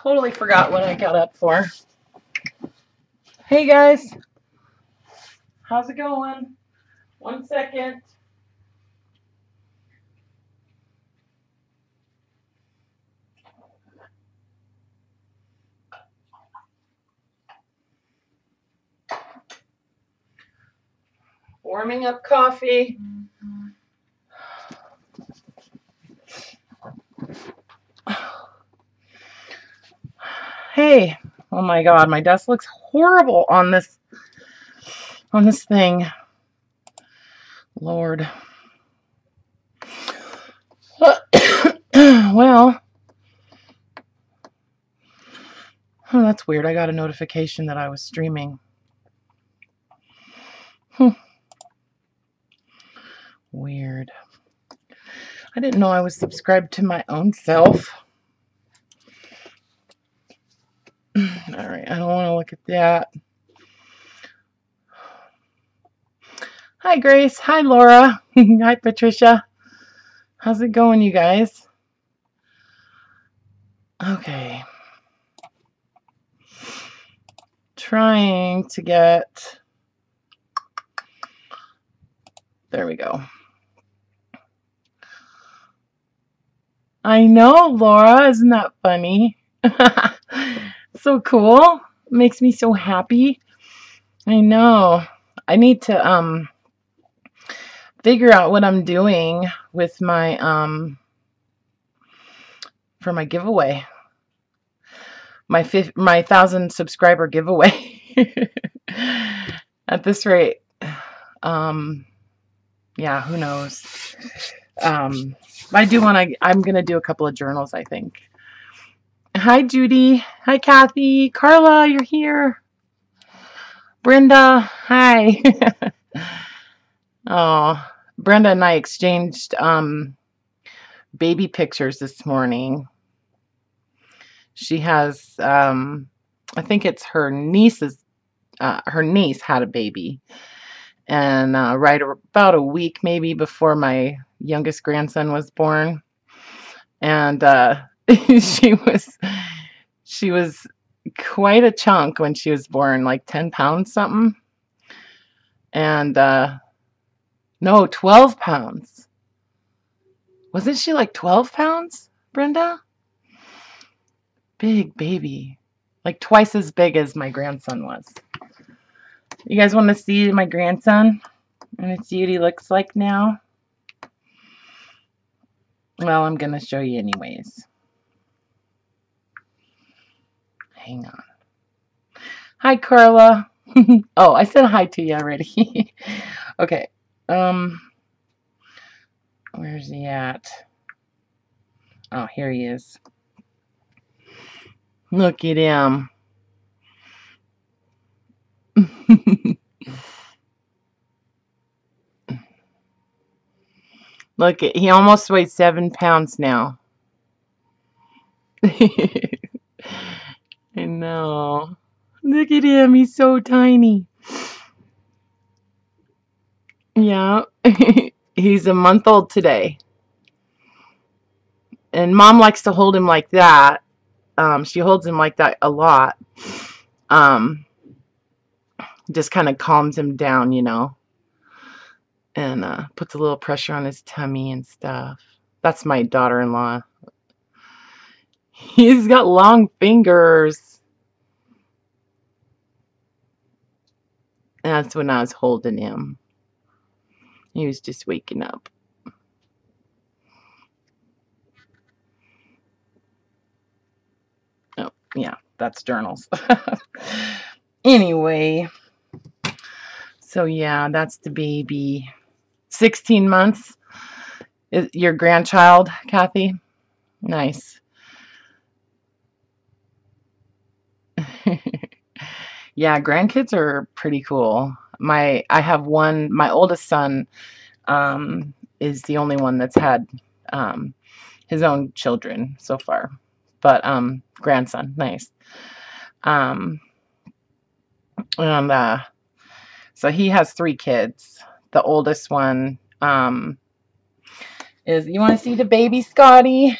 Totally forgot what I got up for. Hey guys, how's it going? 1 second. Warming up coffee. Hey, oh my God, my desk looks horrible on this thing. Lord. Well, oh, that's weird. I got a notification that I was streaming. Weird. I didn't know I was subscribed to my own self. All right, I don't want to look at that. Hi, Grace. Hi, Laura. Hi, Patricia. How's it going, you guys? Okay. Trying to get... There we go. I know, Laura. Isn't that funny? So cool. Makes me so happy. I know. I need to figure out what I'm doing with my for my giveaway. My 1,000 subscriber giveaway. At this rate, yeah, who knows? I do want to. I'm gonna do a couple of journals, I think. Hi, Judy. Hi, Kathy. Karla, you're here. Brenda, hi. Oh, Brenda and I exchanged baby pictures this morning. She has, I think it's her niece's. Her niece had a baby, and right about a week maybe before my youngest grandson was born, and she was quite a chunk when she was born, like 10 pounds something, and no, 12 pounds. Wasn't she like 12 pounds, Brenda? Big baby, like twice as big as my grandson was. You guys want to see my grandson and see what he looks like now? Well, I'm going to show you anyways. Hang on. Hi, Karla. Oh, I said hi to you already. Okay. Where's he at? Oh, here he is. Look at him. Look at, he almost weighs 7 pounds now. I know. Look at him. He's so tiny. Yeah. He's a month old today. And Mom likes to hold him like that. She holds him like that a lot. Just kind of calms him down, you know. And puts a little pressure on his tummy and stuff. That's my daughter-in-law. He's got long fingers. That's when I was holding him. He was just waking up. Oh, yeah, that's journals. Anyway, so yeah, that's the baby. 16 months. Is your grandchild, Kathy? Nice. Yeah, grandkids are pretty cool. I have one, my oldest son is the only one that's had his own children so far. But grandson, nice. And so he has 3 kids. The oldest one is, you want to see the baby, Scotty?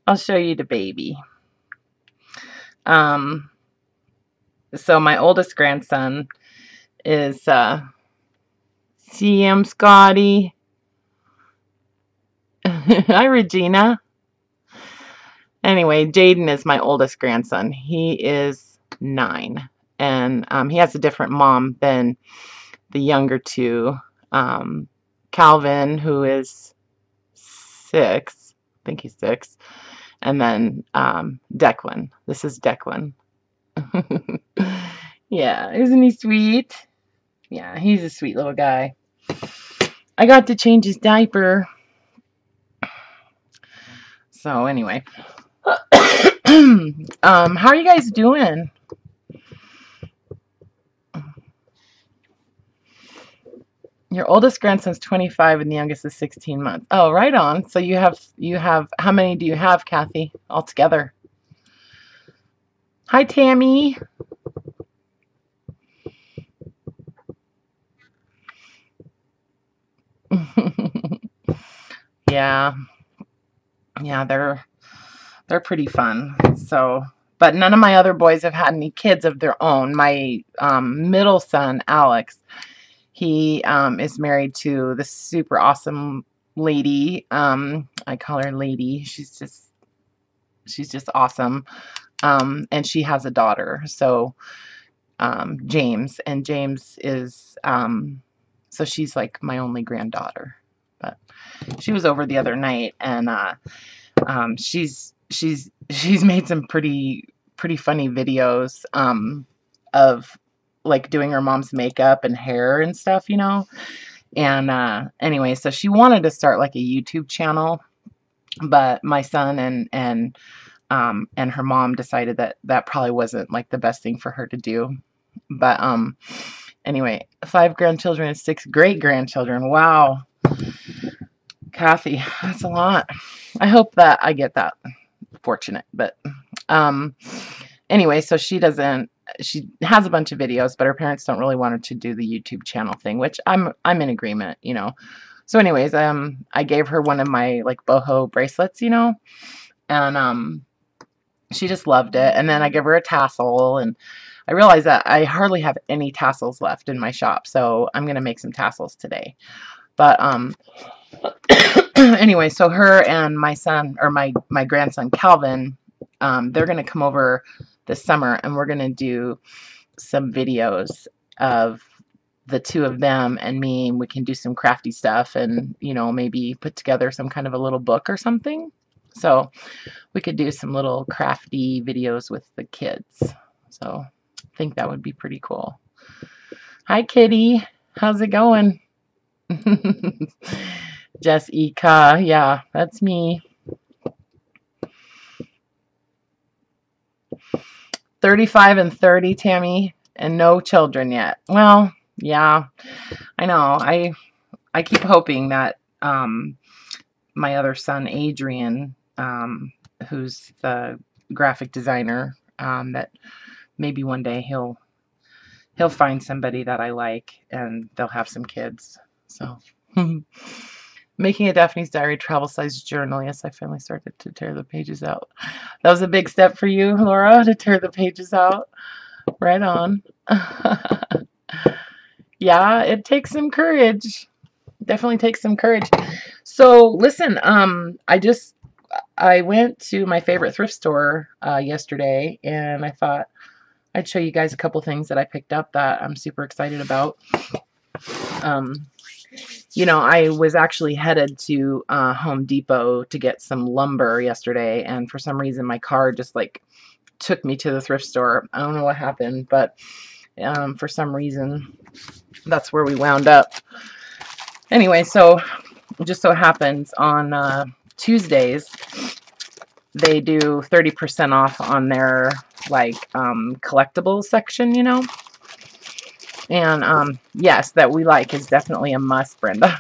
I'll show you the baby. So my oldest grandson is CM Scotty. Hi, Regina. Anyway, Jaden is my oldest grandson. He is 9, and he has a different mom than the younger two. Calvin, who is 6, I think he's 6, and then Declan. This is Declan. Yeah, isn't he sweet? Yeah, he's a sweet little guy. I got to change his diaper. So anyway, how are you guys doing? Your oldest grandson's 25 and the youngest is 16 months. Oh, right on. So you have how many do you have, Kathy, altogether? Hi, Tammy. Yeah. Yeah, they're pretty fun. So, but none of my other boys have had any kids of their own. My middle son, Alex, he is married to this super awesome lady. I call her Lady. She's just awesome. And she has a daughter. So James, and James is so she's like my only granddaughter. But she was over the other night, and she's made some pretty funny videos of like doing her mom's makeup and hair and stuff, you know. And anyway, so she wanted to start like a YouTube channel, but my son and her mom decided that that probably wasn't like the best thing for her to do. But anyway, 5 grandchildren and 6 great grandchildren. Wow, Kathy, that's a lot. I hope that I get that fortunate. But anyway, so she has a bunch of videos, but her parents don't really want her to do the YouTube channel thing, which I'm in agreement, you know. So anyways, I gave her one of my like boho bracelets, you know, and she just loved it. And then I gave her a tassel, and I realized that I hardly have any tassels left in my shop, so I'm gonna make some tassels today. But anyway, so her and my son, or my grandson Calvin, they're gonna come over this summer, and we're gonna do some videos of the two of them and me, and we can do some crafty stuff, and you know, maybe put together some kind of a little book or something. So we could do some little crafty videos with the kids. So I think that would be pretty cool. Hi, Kitty. How's it going? Jessica. Yeah, that's me. 35 and 30, Tammy, and no children yet. Well, yeah, I know. I keep hoping that my other son, Adrian, who's the graphic designer, that maybe one day he'll find somebody that I like, and they'll have some kids. So making a Daphne's Diary travel size journal. Yes, I finally started to tear the pages out. That was a big step for you, Laura, to tear the pages out. Right on. Yeah, it takes some courage. Definitely takes some courage. So listen, I went to my favorite thrift store yesterday, and I thought I'd show you guys a couple things that I picked up that I'm super excited about. You know, I was actually headed to Home Depot to get some lumber yesterday, and for some reason my car just like took me to the thrift store. I don't know what happened, but for some reason that's where we wound up. Anyway, so it just so happens on Tuesdays they do 30% off on their like collectibles section, you know. And yes, that we like is definitely a must, Brenda.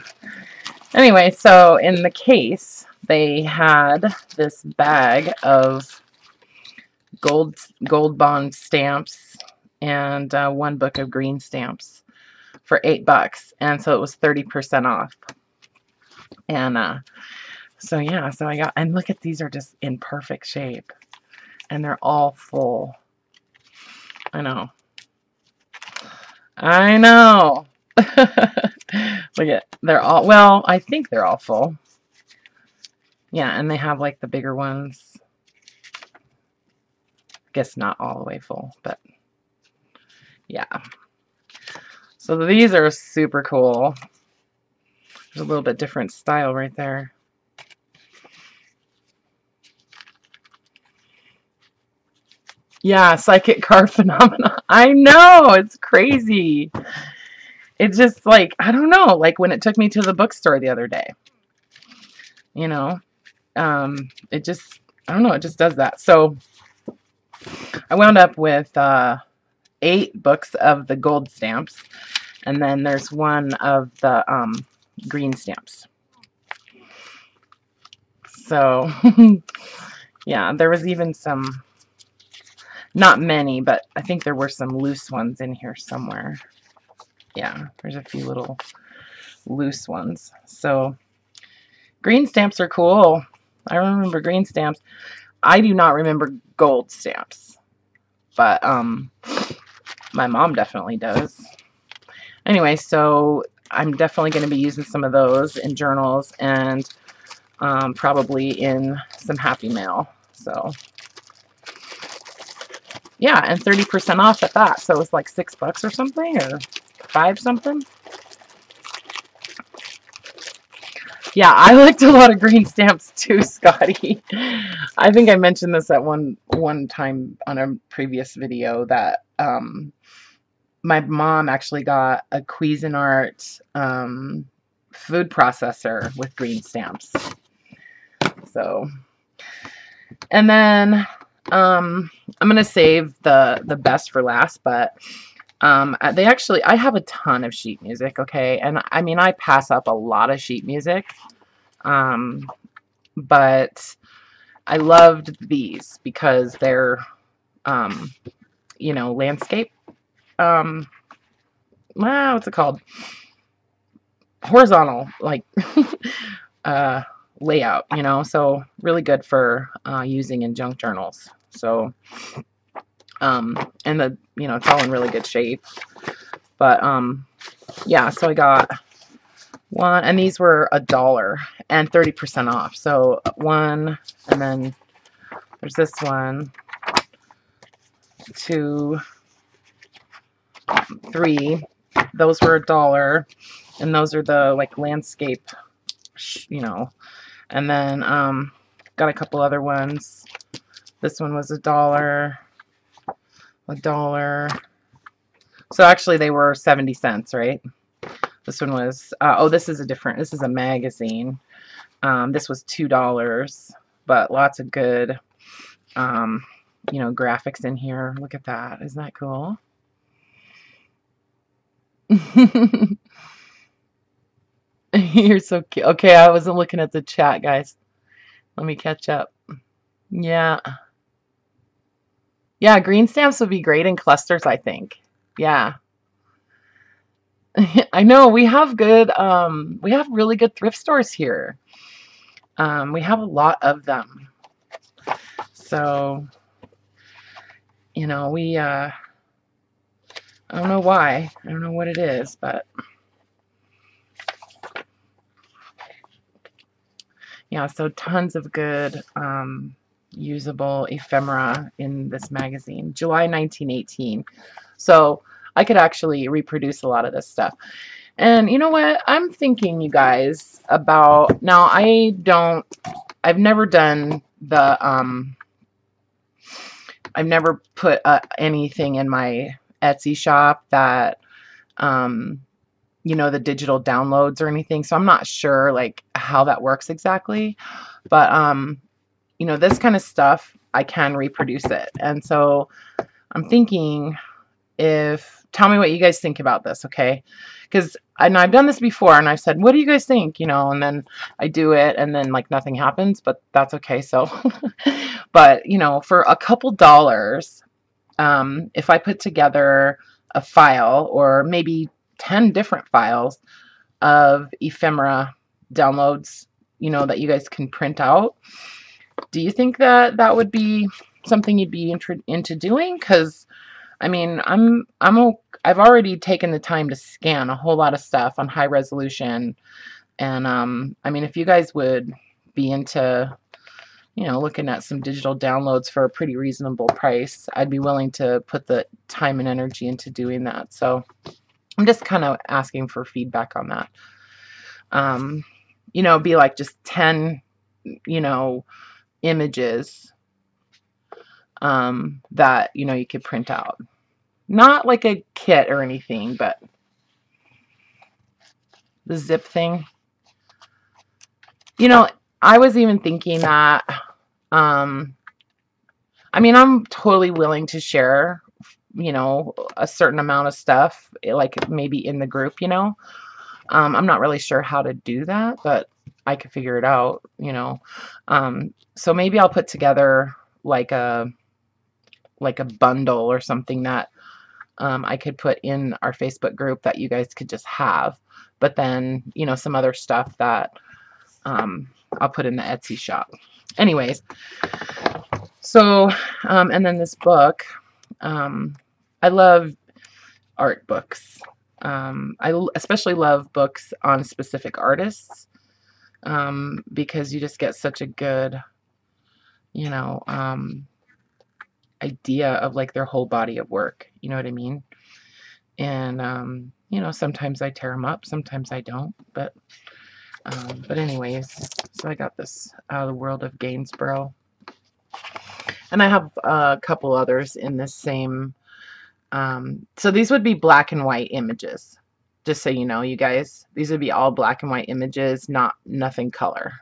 Anyway, so in the case, they had this bag of gold bond stamps and 1 book of green stamps for $8, and so it was 30% off. And so yeah, so I got, and look at, these are just in perfect shape. And they're all full. I know. I know. Look at, they're all, well, I think they're all full. Yeah, and they have like the bigger ones. I guess not all the way full, but yeah. So these are super cool. There's a little bit different style right there. Yeah, psychic card phenomena. I know, it's crazy. It's just like, I don't know, like when it took me to the bookstore the other day. You know, it just, I don't know, it just does that. So I wound up with 8 books of the gold stamps, and then there's one of the green stamps. So yeah, there was even some, not many, but I think there were some loose ones in here somewhere. Yeah, there's a few little loose ones. So green stamps are cool. I remember green stamps. I do not remember gold stamps, but my mom definitely does. Anyway, so I'm definitely going to be using some of those in journals and probably in some Happy Mail. So yeah, and 30% off at that. So it was like $6 or something, or 5 something. Yeah, I liked a lot of green stamps too, Scotty. I think I mentioned this at one time on a previous video that my mom actually got a Cuisinart food processor with green stamps. So, and then I'm gonna save the best for last, but they actually, I have a ton of sheet music, okay, and I mean I pass up a lot of sheet music, but I loved these because they're you know, landscape, what's it called, horizontal, like layout, you know, so really good for using in junk journals. So and the, you know, it's all in really good shape. But yeah, so I got one, and these were $1 and 30% off. So one, and then there's this one, 2, 3. Those were $1, and those are the like landscape, you know. And then got a couple other ones. This one was $1, $1. So actually they were 70 cents, right? This one was, oh, this is a different, this is a magazine. This was $2, but lots of good, you know, graphics in here. Look at that. Isn't that cool? You're so cute. Okay, I wasn't looking at the chat, guys. Let me catch up. Yeah. Yeah, green stamps would be great in clusters, I think. Yeah. I know we have good, we have really good thrift stores here. We have a lot of them. So, you know, we, I don't know why. I don't know what it is, but yeah, so tons of good usable ephemera in this magazine. July 1918. So I could actually reproduce a lot of this stuff. And you know what? I'm thinking, you guys, about, now I've never done the, I've never put anything in my Etsy shop that, you know, the digital downloads or anything. So I'm not sure like how that works exactly, but, you know, this kind of stuff, I can reproduce it. And so I'm thinking, tell me what you guys think about this, okay? Because I've done this before, and I've said, what do you guys think? You know, and then I do it, and then like nothing happens, but that's okay. So, but you know, for a couple dollars, if I put together a file, or maybe 10 different files of ephemera downloads, you know, that you guys can print out, do you think that that would be something you'd be into doing? Because I mean, I've already taken the time to scan a whole lot of stuff on high resolution, and I mean, if you guys would be into, you know, looking at some digital downloads for a pretty reasonable price, I'd be willing to put the time and energy into doing that. So I'm just kind of asking for feedback on that. You know, be like just 10, you know, images that, you know, you could print out. Not like a kit or anything, but the zip thing. You know, I was even thinking that, I mean, I'm totally willing to share, you know, a certain amount of stuff, like maybe in the group, you know. I'm not really sure how to do that, but I could figure it out, you know. So maybe I'll put together like a bundle or something that I could put in our Facebook group that you guys could just have. But then, you know, some other stuff that I'll put in the Etsy shop. Anyways, so, and then this book, I love art books. I especially love books on specific artists, because you just get such a good, you know, idea of like their whole body of work. You know what I mean? And, you know, sometimes I tear them up, sometimes I don't, but anyways, so I got this out of the World of Gainsborough. And I have a couple others in this same, so these would be black and white images. Just so you know, you guys, these would be all black and white images, nothing color.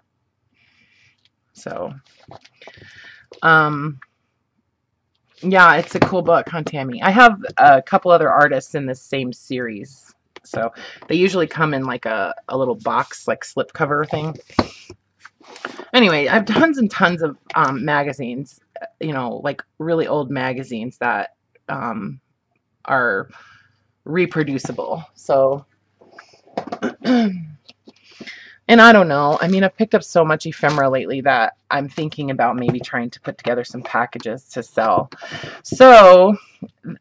So, yeah, it's a cool book, huh, Tammy? I have a couple other artists in this same series. So they usually come in like a little box, like slipcover thing. Anyway, I have tons and tons of magazines, you know, like really old magazines that are reproducible. So, and I don't know. I mean, I've picked up so much ephemera lately that I'm thinking about maybe trying to put together some packages to sell. So,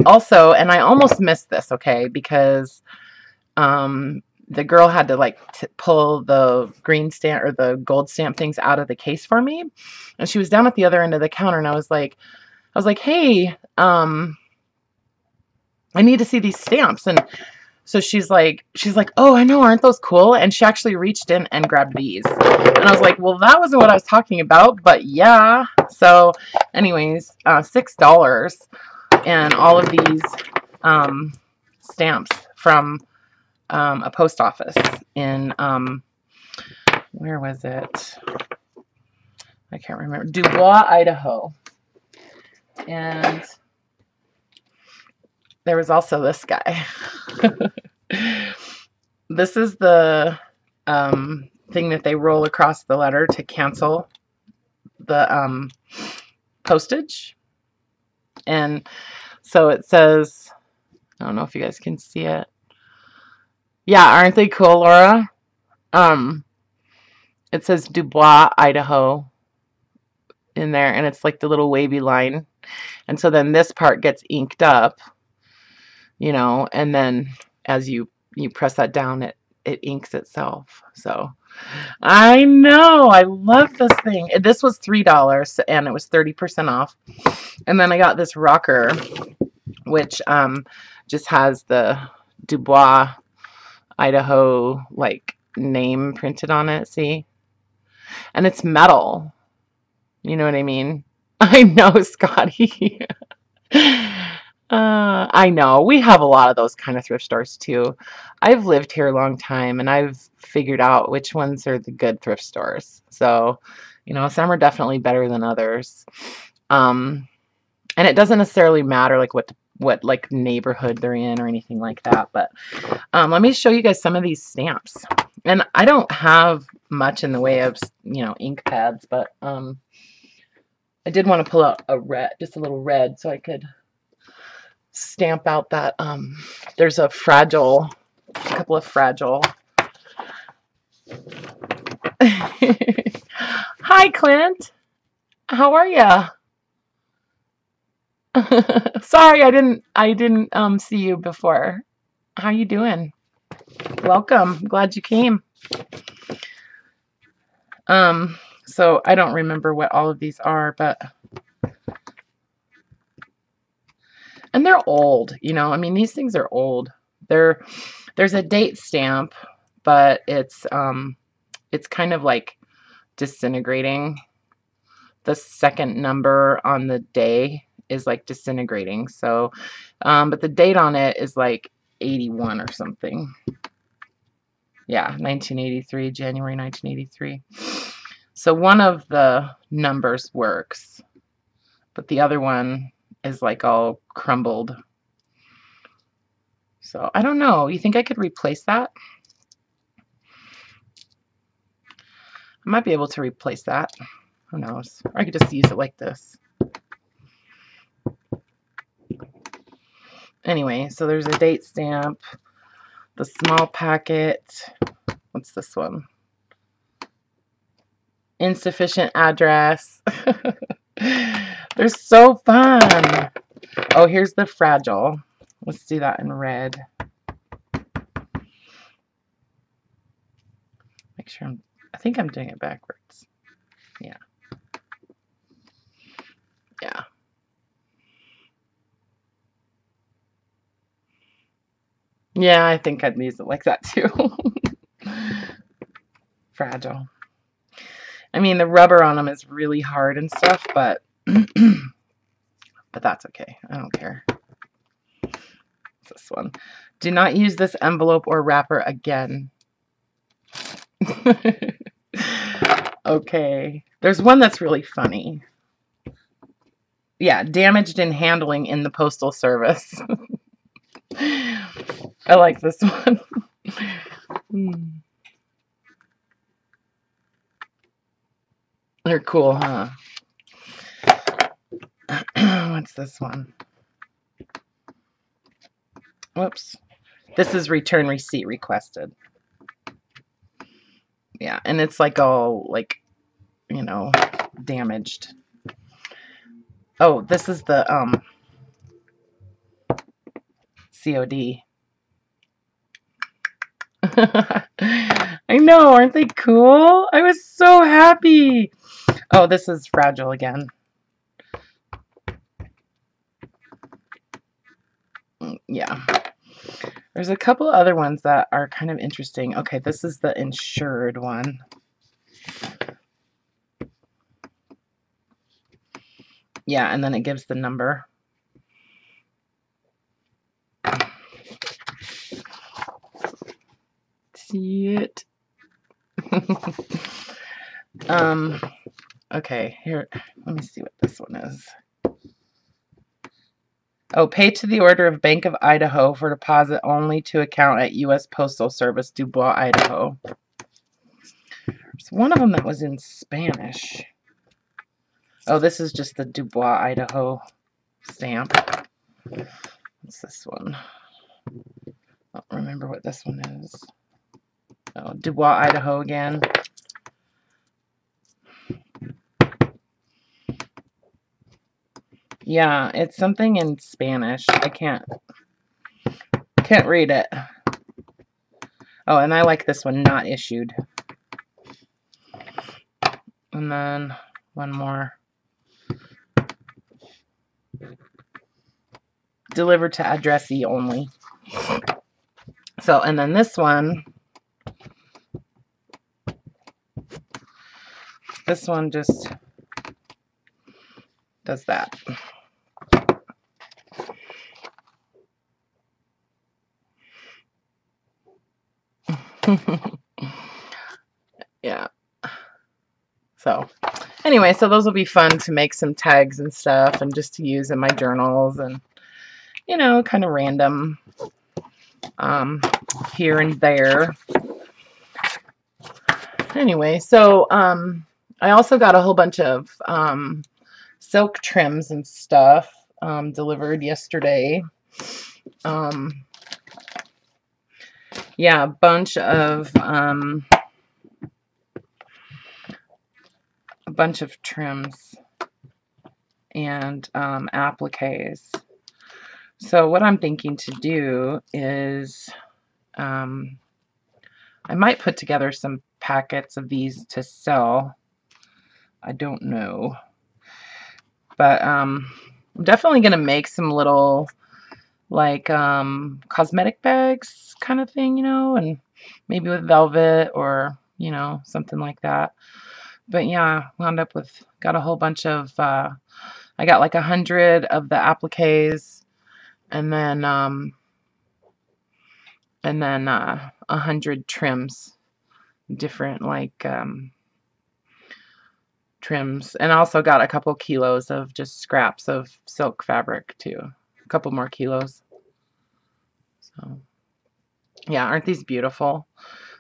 also, and I almost missed this, okay, because the girl had to like pull the green stamp or the gold stamp things out of the case for me, and she was down at the other end of the counter, and I was like, hey, I need to see these stamps. And so she's like, oh, I know, aren't those cool? And she actually reached in and grabbed these, and I was like, well, that wasn't what I was talking about, but yeah. So anyways, $6, and all of these stamps from a post office in, where was it? I can't remember. Dubois, Idaho. And there was also this guy. This is the thing that they roll across the letter to cancel the postage. And so it says, I don't know if you guys can see it. Yeah, aren't they cool, Laura? It says Dubois, Idaho in there, and it's like the little wavy line. And so then this part gets inked up, you know, and then as you press that down, it inks itself. So I know, I love this thing. This was $3 and it was 30% off. And then I got this rocker, which just has the Dubois, Idaho like name printed on it, see? And it's metal. You know what I mean? I know, Scotty. I know. We have a lot of those kind of thrift stores too. I've lived here a long time, and I've figured out which ones are the good thrift stores. So, you know, some are definitely better than others. And it doesn't necessarily matter like what like neighborhood they're in or anything like that. But let me show you guys some of these stamps. And I don't have much in the way of, you know, ink pads, but I did want to pull out a red, just a little red, so I could stamp out that there's a couple of fragile. Hi, Clint. How are ya? Sorry, I didn't see you before. How you doing? Welcome. Glad you came. So I don't remember what all of these are, but and they're old, you know. I mean, these things are old. There's a date stamp, but it's kind of like disintegrating. The second number on the day is like disintegrating. So, but the date on it is like 81 or something. Yeah, 1983, January 1983. So one of the numbers works, but the other one is like all crumbled. So I don't know. You think I could replace that? I might be able to replace that. Who knows? Or I could just use it like this. Anyway, so there's a date stamp, the small packet. What's this one? Insufficient address. They're so fun. Oh, here's the fragile. Let's do that in red. Make sure I think I'm doing it backwards. Yeah. Yeah. Yeah, I think I'd use it like that too. Fragile. I mean, the rubber on them is really hard and stuff, but but that's okay. I don't care. It's this one. Do not use this envelope or wrapper again. Okay. There's one that's really funny. Yeah, damaged in handling in the postal service. I like this one. They're cool, huh? What's this one? Whoops. This is return receipt requested. Yeah, and it's like all like, you know, damaged. Oh, this is the COD. I know, aren't they cool? I was so happy. Oh, this is fragile again. Yeah. There's a couple other ones that are kind of interesting. Okay, this is the insured one. Yeah, and then it gives the number. See it? Okay, here, let me see what this one is. Oh, pay to the order of Bank of Idaho for deposit only to account at U.S. Postal Service, Dubois, Idaho. There's one of them that was in Spanish. Oh, this is just the Dubois, Idaho stamp. What's this one? I don't remember what this one is. Oh, Dubois, Idaho again. Yeah, it's something in Spanish. I can't read it. Oh, and I like this one, not issued. And then one more. Delivered to addressee only. So, and then this one. This one just does that. Yeah. So anyway, so those will be fun to make some tags and stuff and just to use in my journals and, you know, kind of random here and there. Anyway, so I also got a whole bunch of silk trims and stuff delivered yesterday. Yeah, a bunch of trims, and appliques. So what I'm thinking to do is I might put together some packets of these to sell. I don't know. But I'm definitely going to make some little like cosmetic bags kind of thing, you know, and maybe with velvet or, you know, something like that. But yeah, wound up with, got a whole bunch of, I got like 100 of the appliques, and then 100 trims, different like trims, and also got a couple kilos of just scraps of silk fabric too, a couple more kilos. So yeah, aren't these beautiful?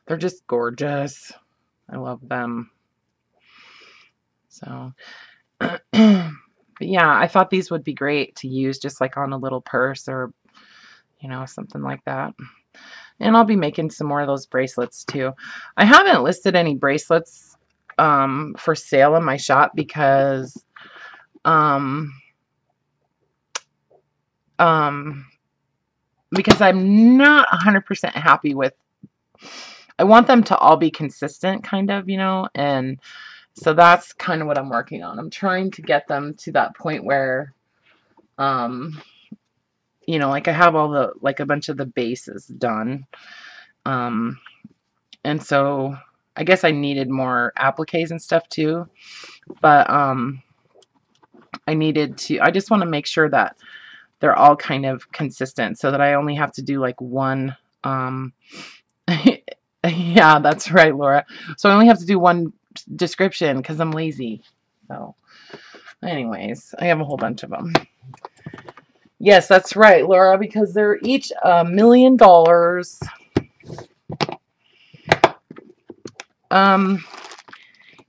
They're just gorgeous. I love them. So but yeah, I thought these would be great to use just like on a little purse or, you know, something like that. And I'll be making some more of those bracelets too. I haven't listed any bracelets for sale in my shop because because I'm not 100% happy with, I want them to all be consistent kind of, you know, and so that's kind of what I'm working on. I'm trying to get them to that point where, you know, like I have all the, like a bunch of the bases done. And so I guess I needed more appliques and stuff too, but I just want to make sure that they're all kind of consistent so that I only have to do like one, yeah, that's right, Laura. So I only have to do one description because I'm lazy. So anyways, I have a whole bunch of them. Yes, that's right, Laura, because they're each $1 million.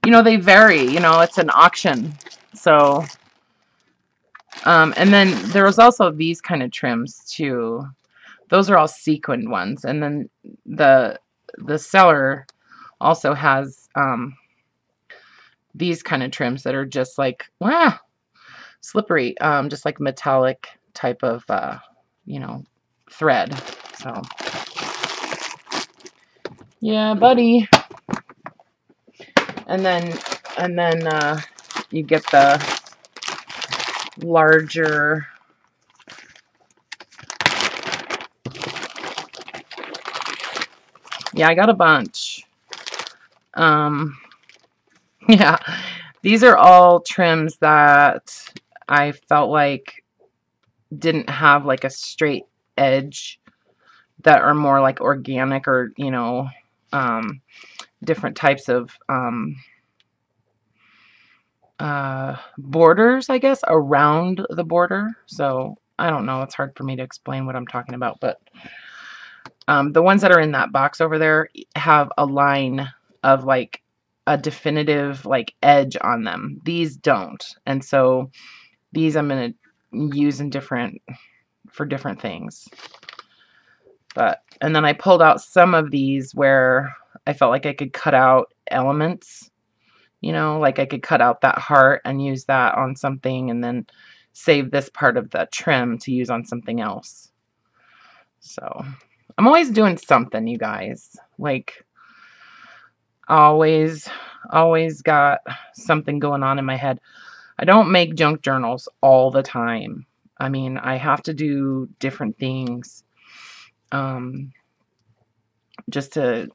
You know, they vary, you know, it's an auction. So, and then there was also these kind of trims too. Those are all sequined ones. And then the seller also has these kind of trims that are just like, slippery, just like metallic type of, you know, thread. So, yeah, buddy. And then you get the larger, yeah, I got a bunch. Yeah, these are all trims that I felt like didn't have like a straight edge, that are more like organic, or, you know, different types of borders, I guess, around the border. So I don't know, it's hard for me to explain what I'm talking about, but the ones that are in that box over there have a line of like a definitive like edge on them. These don't. And so these I'm going to use in for different things. But, and then I pulled out some of these where I felt like I could cut out elements, you know, like I could cut out that heart and use that on something, and then save this part of the trim to use on something else. So I'm always doing something, you guys. Like, always got something going on in my head. I don't make junk journals all the time. I mean, I have to do different things just to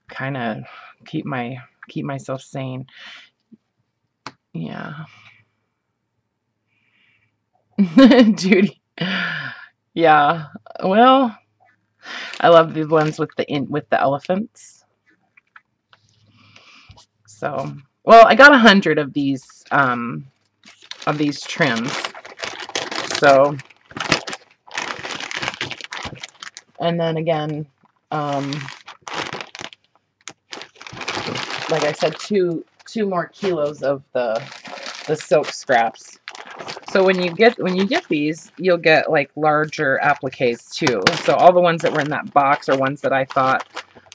kind of keep myself sane. Yeah. Judy. Yeah. Well, I love the ones with the elephants. So, well, I got 100 of these trims. So, and then again, like I said, two more kilos of the silk scraps. So when you get these, you'll get like larger appliques too. So all the ones that were in that box are ones that I thought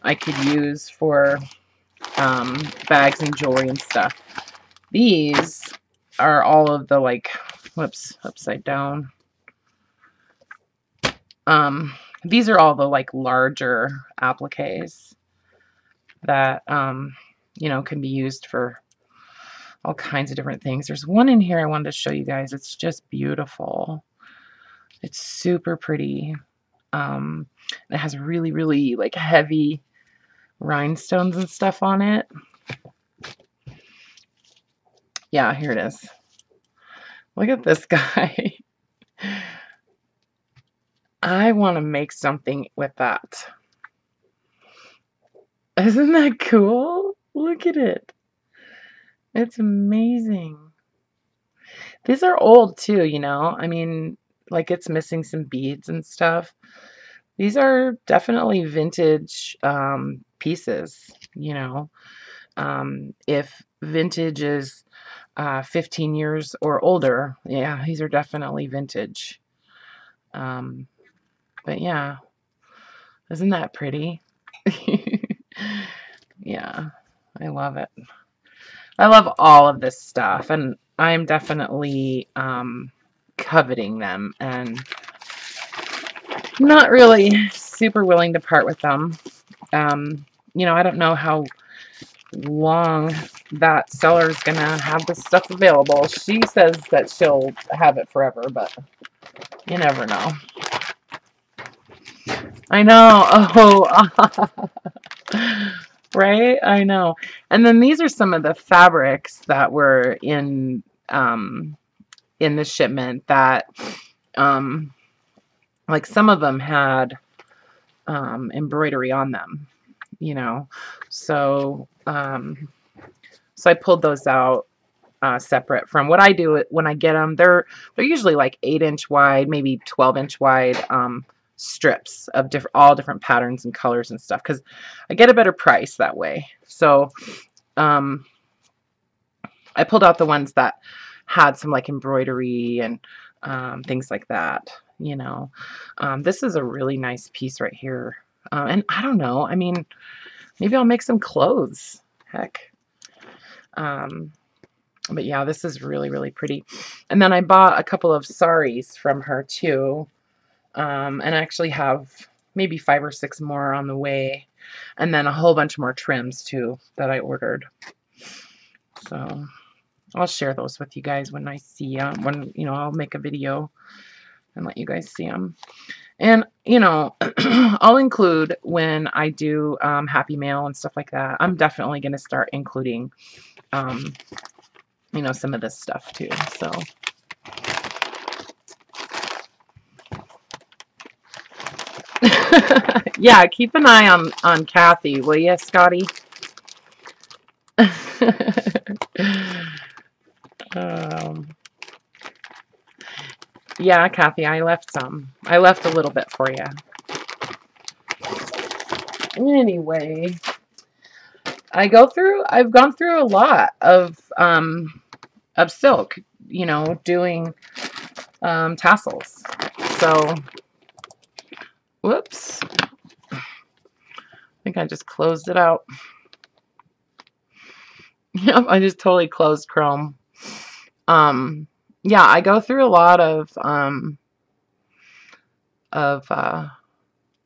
I could use for bags and jewelry and stuff. These are all of the, like, whoops, upside down. These are all the, like, larger appliques that, you know, can be used for all kinds of different things. There's one in here I wanted to show you guys. It's just beautiful. It's super pretty. It has really, really, like, heavy rhinestones and stuff on it. Yeah, here it is. Look at this guy. I want to make something with that. Isn't that cool? Look at it. It's amazing. These are old too, you know? I mean, like, it's missing some beads and stuff. These are definitely vintage pieces, you know? If vintage is 15 years or older, yeah, these are definitely vintage. But yeah, isn't that pretty? Yeah, I love it. I love all of this stuff, and I'm definitely coveting them and not really super willing to part with them. You know, I don't know how long that seller is gonna have this stuff available. She says that she'll have it forever, but you never know. I know. Oh, right? I know. And then these are some of the fabrics that were in the shipment that, like, some of them had embroidery on them, you know. So, so I pulled those out separate from what I do when I get them. They're usually like 8-inch wide, maybe 12-inch wide strips of all different patterns and colors and stuff, because I get a better price that way. So I pulled out the ones that had some, like, embroidery and things like that, you know. This is a really nice piece right here. And I don't know, I mean, maybe I'll make some clothes. Heck. But yeah, this is really, really pretty. And then I bought a couple of saris from her too. And I actually have maybe 5 or 6 more on the way. And then a whole bunch more trims too that I ordered. So I'll share those with you guys when I see them. When, you know, I'll make a video and let you guys see them. And, you know, I'll include, when I do Happy Mail and stuff like that, I'm definitely going to start including, you know, some of this stuff too. So yeah, keep an eye on Kathy, will you, Scotty? Yeah, Kathy, I left some. I left a little bit for you. Anyway, I've gone through a lot of silk, you know, doing tassels. So, whoops. I think I just closed it out. Yep, I just totally closed Chrome. Yeah, I go through a lot of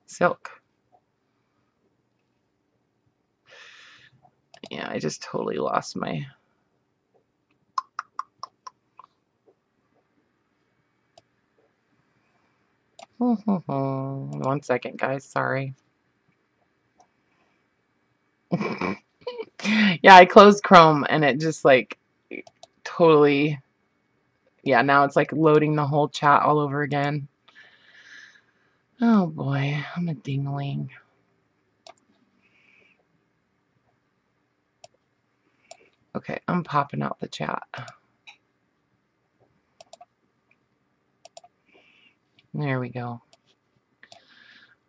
silk. Yeah, I just totally lost my... One second, guys, sorry. Yeah, I closed Chrome and it just, like, totally... Yeah, now it's like loading the whole chat all over again. Oh boy, I'm a dingling. Okay, I'm popping out the chat. There we go.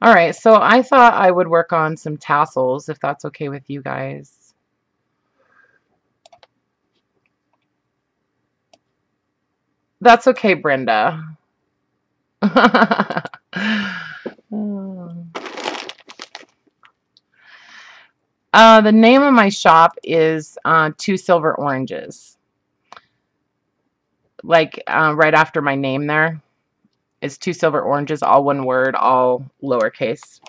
All right, so I thought I would work on some tassels, if that's okay with you guys. That's okay, Brenda. The name of my shop is Two Silver Oranges. like right after my name there is 2 silver oranges, all one word, all lowercase.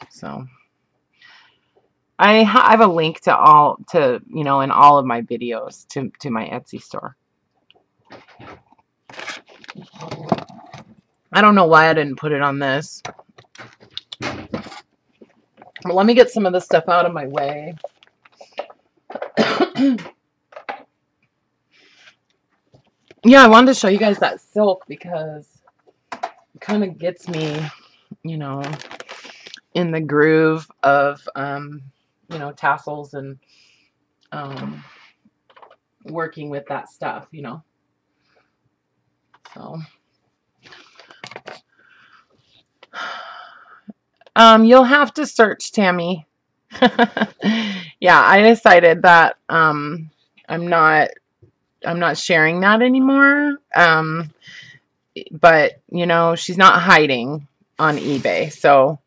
So I have a link to all, to, you know, in all of my videos to my Etsy store. I don't know why I didn't put it on this. But let me get some of this stuff out of my way. Yeah, I wanted to show you guys that silk because it kind of gets me, you know, in the groove of, you know, tassels and working with that stuff, you know. So, you'll have to search, Tammy. Yeah, I decided that I'm not sharing that anymore. But you know, she's not hiding on eBay. So,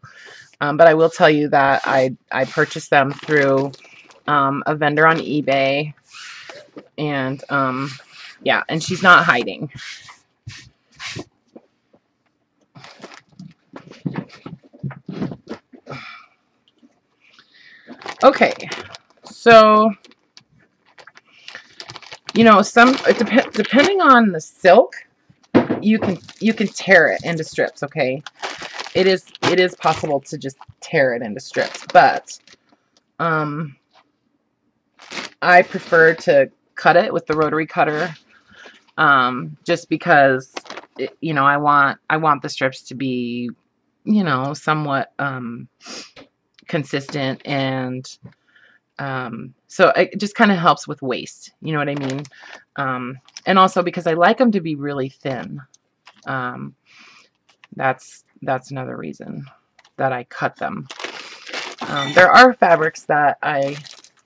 but I will tell you that I purchased them through a vendor on eBay, and yeah, and she's not hiding. Okay, so you know, depending on the silk, you can tear it into strips. Okay, it is possible to just tear it into strips, but I prefer to cut it with the rotary cutter, just because you know, I want the strips to be, you know, somewhat consistent, and so it just kind of helps with waste, you know what I mean? And also because I like them to be really thin. That's another reason that I cut them. There are fabrics that I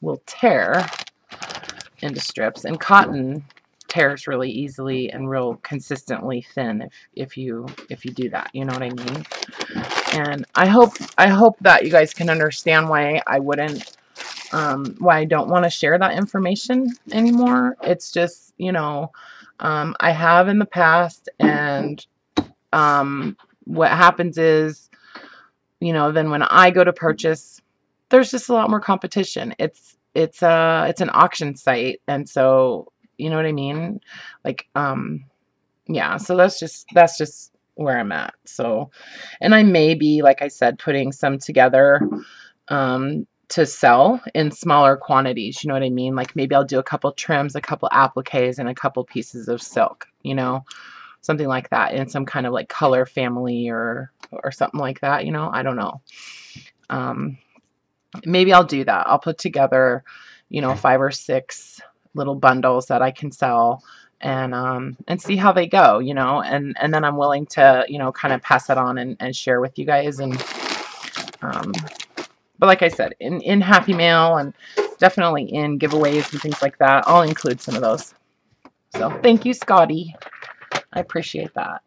will tear into strips, and cotton tears really easily and real consistently thin if you do that, you know what I mean? And I hope that you guys can understand why I wouldn't, why I don't want to share that information anymore. It's just, you know, I have in the past, and what happens is, you know, then when I go to purchase, there's just a lot more competition. It's an auction site, and so, you know what I mean? Like, yeah, so that's just where I'm at. So, and I may be, like I said, putting some together to sell in smaller quantities, you know what I mean? Like maybe I'll do a couple trims, a couple appliques, and a couple pieces of silk, you know, something like that, in some kind of like color family or something like that, you know. I don't know. Maybe I'll do that. I'll put together, you know, 5 or 6 little bundles that I can sell, and see how they go, you know, and then I'm willing to, you know, kind of pass that on and share with you guys. And but like I said, in Happy Mail, and definitely in giveaways and things like that, I'll include some of those. So thank you, Scotty. I appreciate that.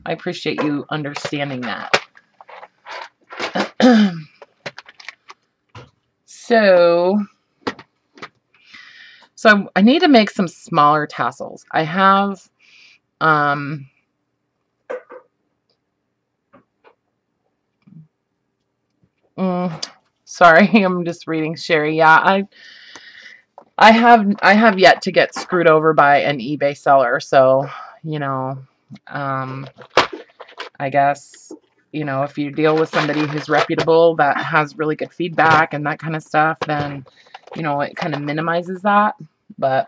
I appreciate you understanding that. So I need to make some smaller tassels. I have sorry, I'm just reading Sherry. Yeah, I have yet to get screwed over by an eBay seller, so, you know, I guess, you know, if you deal with somebody who's reputable, that has really good feedback and that kind of stuff, then, you know, it kind of minimizes that. But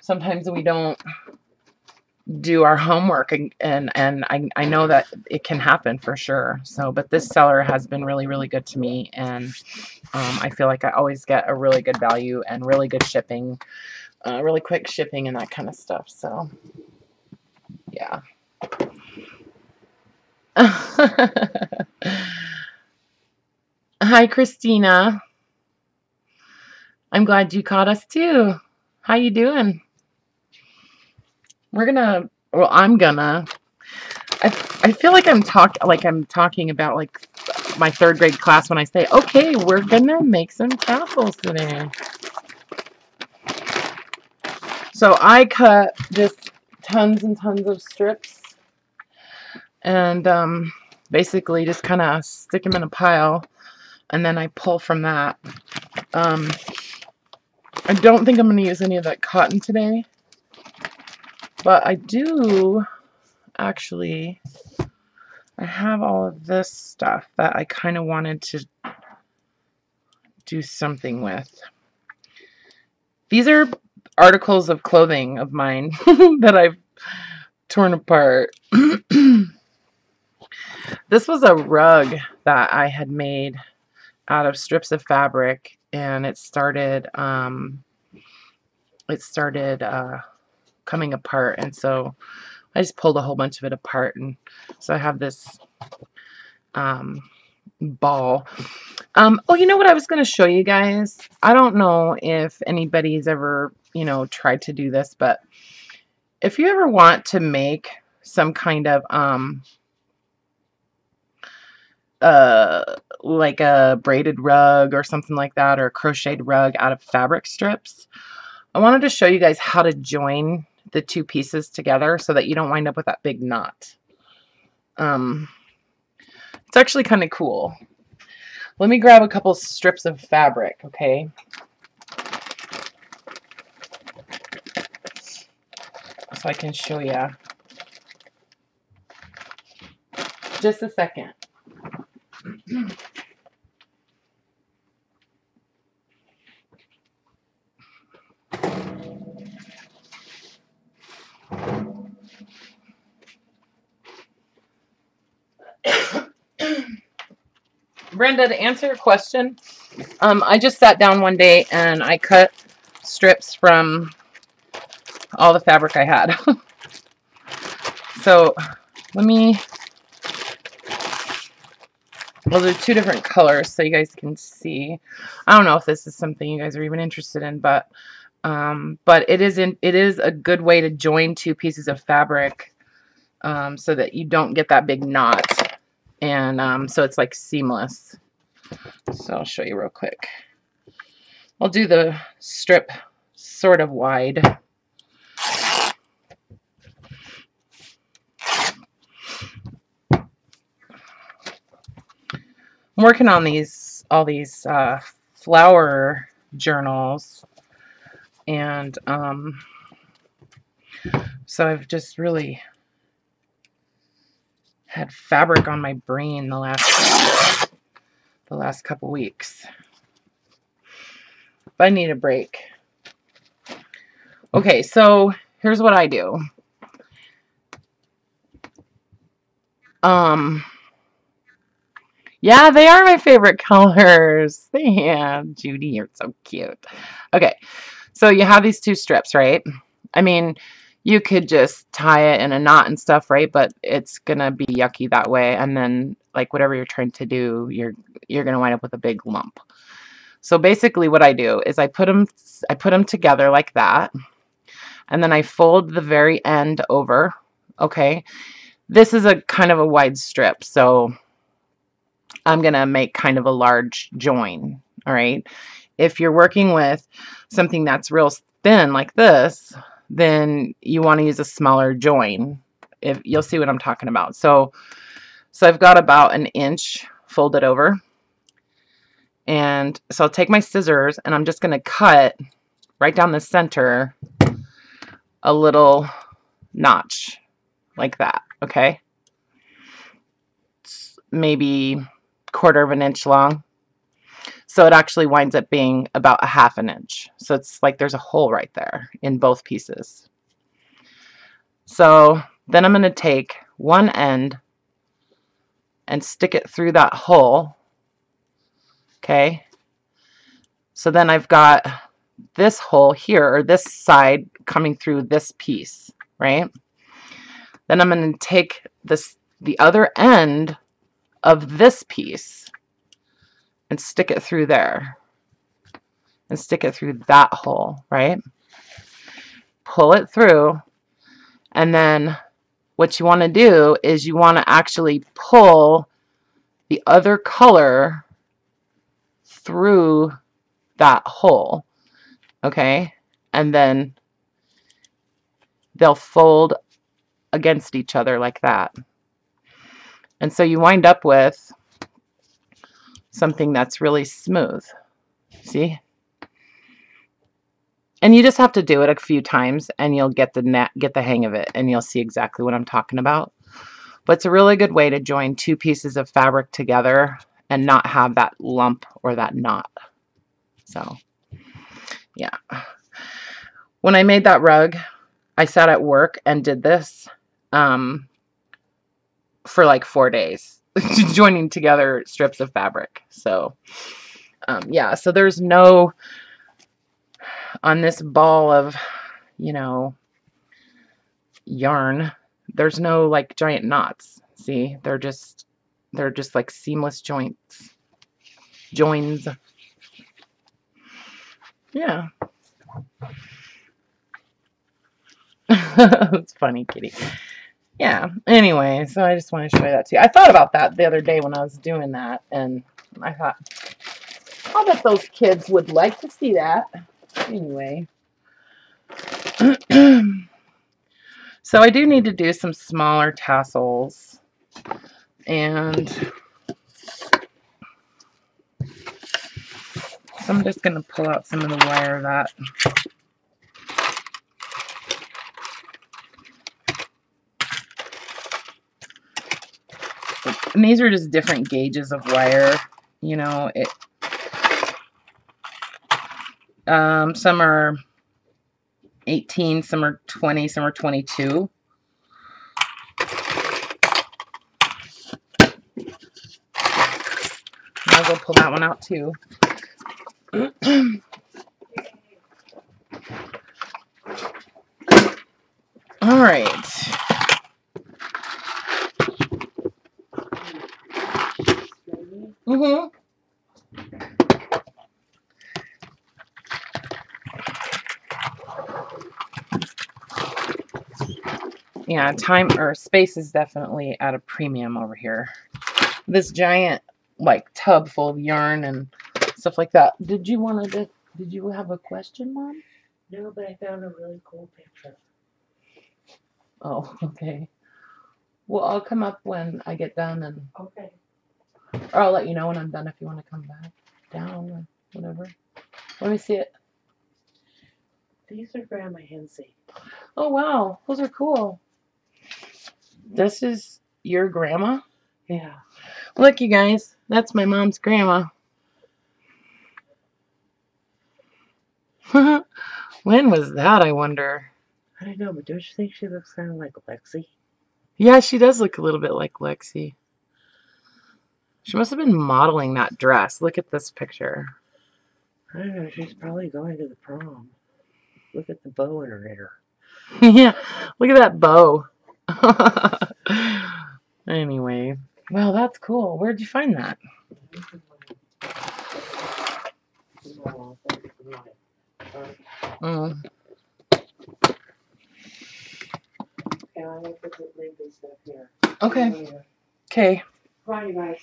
sometimes we don't do our homework, and I know that it can happen for sure. So, but this seller has been really, really good to me, and I feel like I always get a really good value and really good shipping, really quick shipping and that kind of stuff. So, yeah. Hi, Christina. I'm glad you caught us too. How you doing? We're gonna, well, I'm gonna, I feel like I'm talking about like my 3rd grade class when I say, okay, we're gonna make some tassels today. So I cut just tons and tons of strips and basically just kind of stick them in a pile, and then I pull from that. I don't think I'm going to use any of that cotton today, but I do actually, I have all of this stuff that I kind of wanted to do something with. These are articles of clothing of mine that I've torn apart. This was a rug that I had made out of strips of fabric, and it started coming apart, and so I just pulled a whole bunch of it apart, and so I have this ball. Oh, you know what I was going to show you guys? I don't know if anybody's ever, you know, tried to do this, but if you ever want to make some kind of like a braided rug or something like that, or a crocheted rug out of fabric strips, I wanted to show you guys how to join the two pieces together so that you don't wind up with that big knot. It's actually kind of cool. Let me grab a couple strips of fabric, okay? So I can show you. Just a second. Brenda, to answer your question, I just sat down one day and I cut strips from all the fabric I had. So let me, well, there's two different colors so you guys can see. I don't know if this is something you guys are even interested in, but it is a good way to join two pieces of fabric so that you don't get that big knot, and so it's like seamless. So I'll show you real quick. I'll do the strip sort of wide. I'm working on all these flower journals, and so I've just really had fabric on my brain the last couple weeks. But I need a break. Okay, so here's what I do. Yeah, they are my favorite colors. Yeah, Judy, you're so cute. Okay, so you have these two strips, right? I mean, you could just tie it in a knot and stuff, right? But it's gonna be yucky that way, and then like whatever you're trying to do, you're gonna wind up with a big lump. So basically, what I do is I put them together like that, and then I fold the very end over. Okay, this is a kind of a wide strip, so I'm going to make kind of a large join, all right? If you're working with something that's real thin like this, then you want to use a smaller join. If you'll see what I'm talking about. So I've got about an inch folded over. And so I'll take my scissors and I'm just going to cut right down the center a little notch like that, okay? It's maybe quarter of an inch long, so it actually winds up being about a half an inch. So it's like there's a hole right there in both pieces. So then I'm going to take one end and stick it through that hole. Okay, so then I've got this hole here, or this side coming through this piece, right? Then I'm going to take the other end of this piece and stick it through there and stick it through that hole, right? Pull it through, and then what you want to do is you want to actually pull the other color through that hole, okay? And then they'll fold against each other like that. And so you wind up with something that's really smooth. See? And you just have to do it a few times and you'll get the hang of it, and you'll see exactly what I'm talking about. But it's a really good way to join two pieces of fabric together and not have that lump or that knot. So, yeah. When I made that rug, I sat at work and did this for like 4 days, joining together strips of fabric. So, yeah, so there's no, on this ball of, you know, yarn, there's no like giant knots. See, they're just like seamless joins. Yeah. It's funny, kitty. Yeah, anyway, so I just want to show you that too. I thought about that the other day when I was doing that, and I thought, I'll bet those kids would like to see that. Anyway. So I do need to do some smaller tassels, and so I'm just going to pull out some of the wire that and these are just different gauges of wire, you know. Some are 18, some are 20, some are 22. I'll go pull that one out too. All right. Yeah, time or space is definitely at a premium over here. This giant like tub full of yarn and stuff like that. Did you have a question, Mom? No, but I found a really cool picture. Oh, okay. Well, I'll come up when I get done, and okay. Or I'll let you know when I'm done if you want to come back down or whatever. Let me see it. These are Grandma Hensey. Oh, wow. Those are cool. This is your grandma? Yeah. Look, you guys. That's my mom's grandma. When was that, I wonder? I don't know, but don't you think she looks kind of like Lexi? Yeah, she does look a little bit like Lexi. She must have been modeling that dress. Look at this picture. I don't know, she's probably going to the prom. Look at the bow in her hair. Yeah, look at that bow. Anyway, well, that's cool. Where'd you find that? Mm. Okay, I'm going to leave this stuff here. Okay. Okay. Come on, you guys.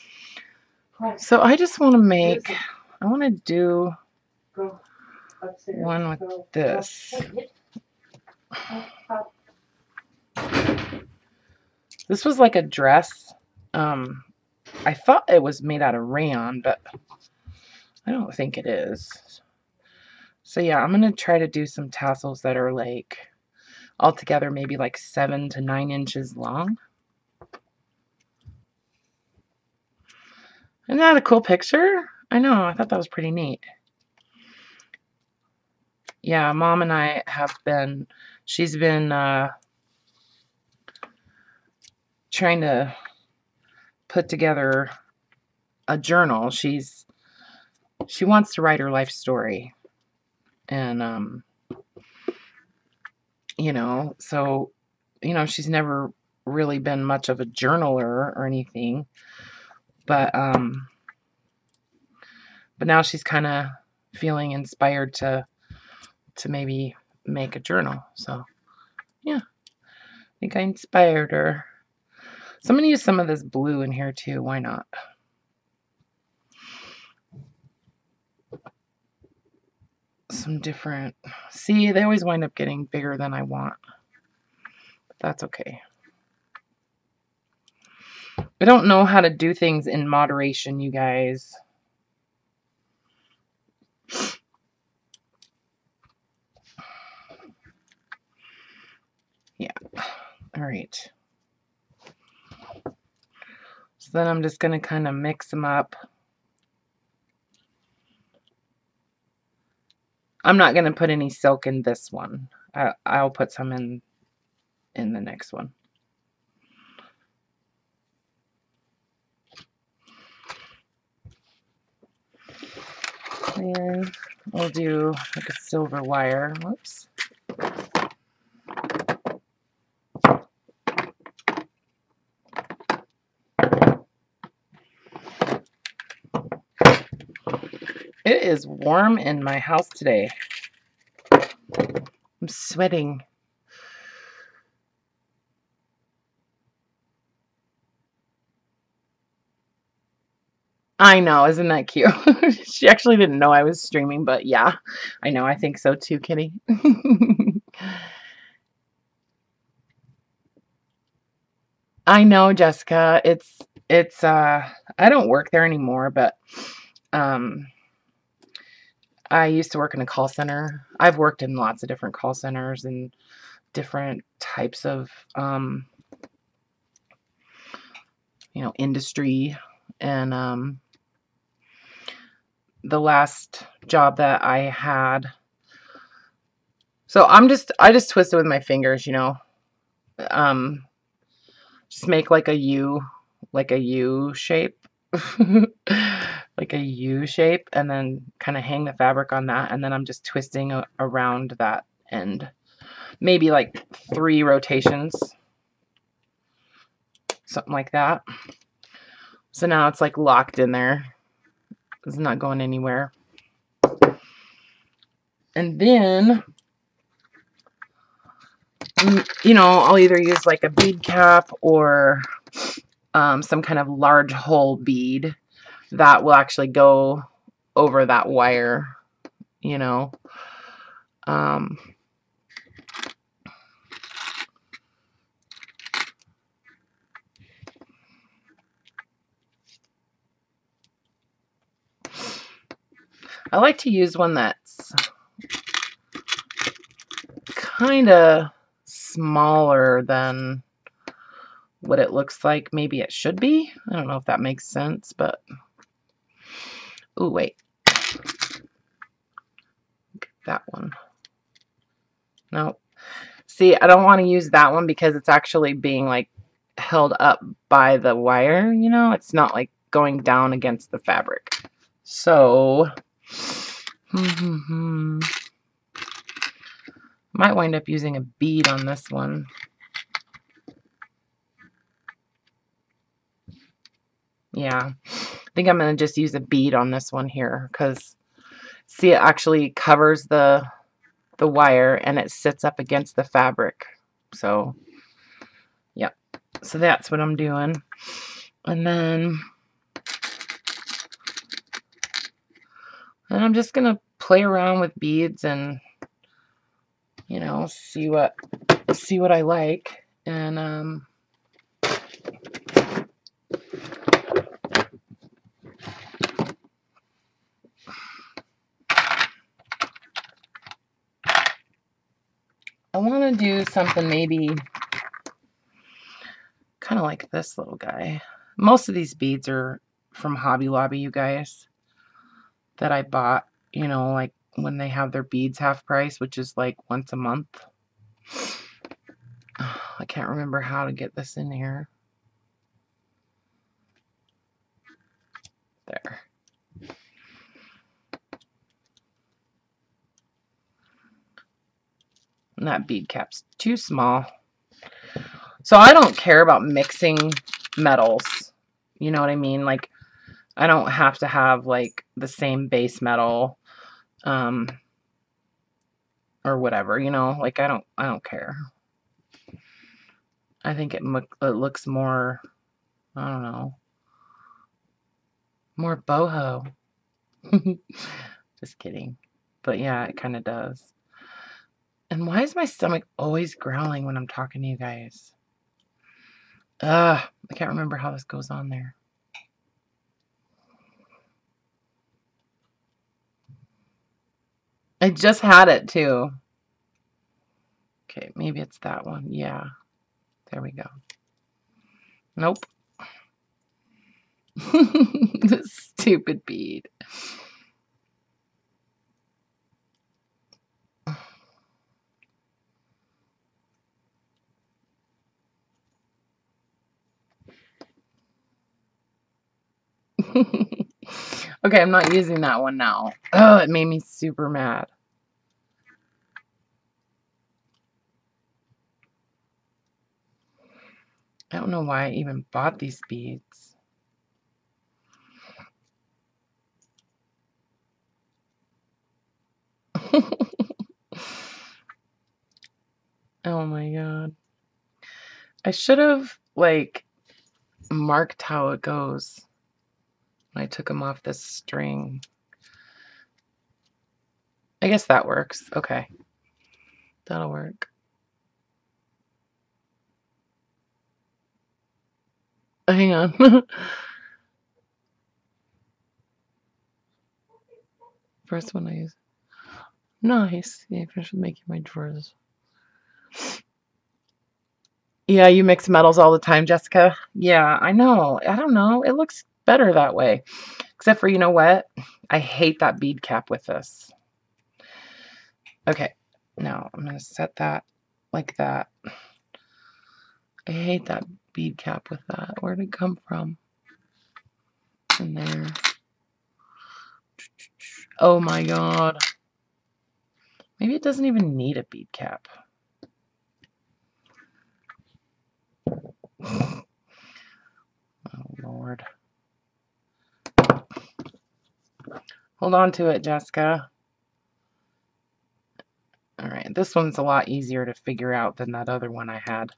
So I just want to make, I want to do Go upstairs. one with this. This was like a dress. I thought it was made out of rayon, but I don't think it is. So yeah, I'm going to try to do some tassels that are like altogether maybe like 7 to 9 inches long. Isn't that a cool picture? I know, I thought that was pretty neat. Yeah, Mom and I have been, she's been trying to put together a journal. She wants to write her life story. And you know, so you know, she's never really been much of a journaler or anything. But now she's kind of feeling inspired to maybe make a journal. So yeah, I think I inspired her. So I'm gonna use some of this blue in here too. Why not? Some different. See, they always wind up getting bigger than I want. That's okay. I don't know how to do things in moderation, you guys. Yeah. All right. So then I'm just going to kind of mix them up. I'm not going to put any silk in this one. I'll put some in the next one. And we'll do like a silver wire. Whoops. It is warm in my house today. I'm sweating. I know, isn't that cute? She actually didn't know I was streaming, but yeah, I know, I think so too, Kitty. I know, Jessica. It's I don't work there anymore, but um I used to work in a call center. I've worked in lots of different call centers and different types of industry, and the last job that I had, so I just twisted with my fingers, just make like a U shape. Like a U shape, and then kind of hang the fabric on that, and then I'm just twisting around that end, maybe like 3 rotations, something like that. So now it's like locked in there. It's not going anywhere. And then I'll either use like a bead cap or some kind of large hole bead that will actually go over that wire, I like to use one that's kind of smaller than what it looks like maybe it should be. I don't know if that makes sense, but oh wait, that one. No, see, I don't want to use that one because it's actually being like held up by the wire, it's not like going down against the fabric. So might wind up using a bead on this one. Yeah, I think I'm going to just use a bead on this one here because see, it actually covers the wire and it sits up against the fabric. So yep, so that's what I'm doing. And then I'm just gonna play around with beads and see what I like. And I want to do something maybe kind of like this little guy. Most of these beads are from Hobby Lobby, you guys, that I bought, like when they have their beads half price, which is like once a month. I can't remember how to get this in here. There. And that bead cap's too small. So I don't care about mixing metals. You know what I mean? Like, I don't have to have like the same base metal, or whatever, like I don't care. I think it looks more, I don't know, more boho. Just kidding. But yeah, it kind of does. And why is my stomach always growling when I'm talking to you guys? I can't remember how this goes on there. I just had it too. Okay, maybe it's that one. Yeah. There we go. Nope. This stupid bead. Okay, I'm not using that one now. Oh, it made me super mad. I don't know why I even bought these beads. Oh my god. I should have, like, marked how it goes when I took them off this string. I guess that works. Okay. That'll work. Hang on. First one I use. Nice. Yeah, I finished making my drawers. Yeah, you mix metals all the time, Jessica. Yeah, I know. I don't know. It looks better that way. Except for, you know what? I hate that bead cap with this. Okay. Now I'm going to set that like that. I hate that bead cap with that. Where did it come from? In there. Oh my god. Maybe it doesn't even need a bead cap. Oh Lord. Hold on to it, Jessica. Alright, this one's a lot easier to figure out than that other one I had.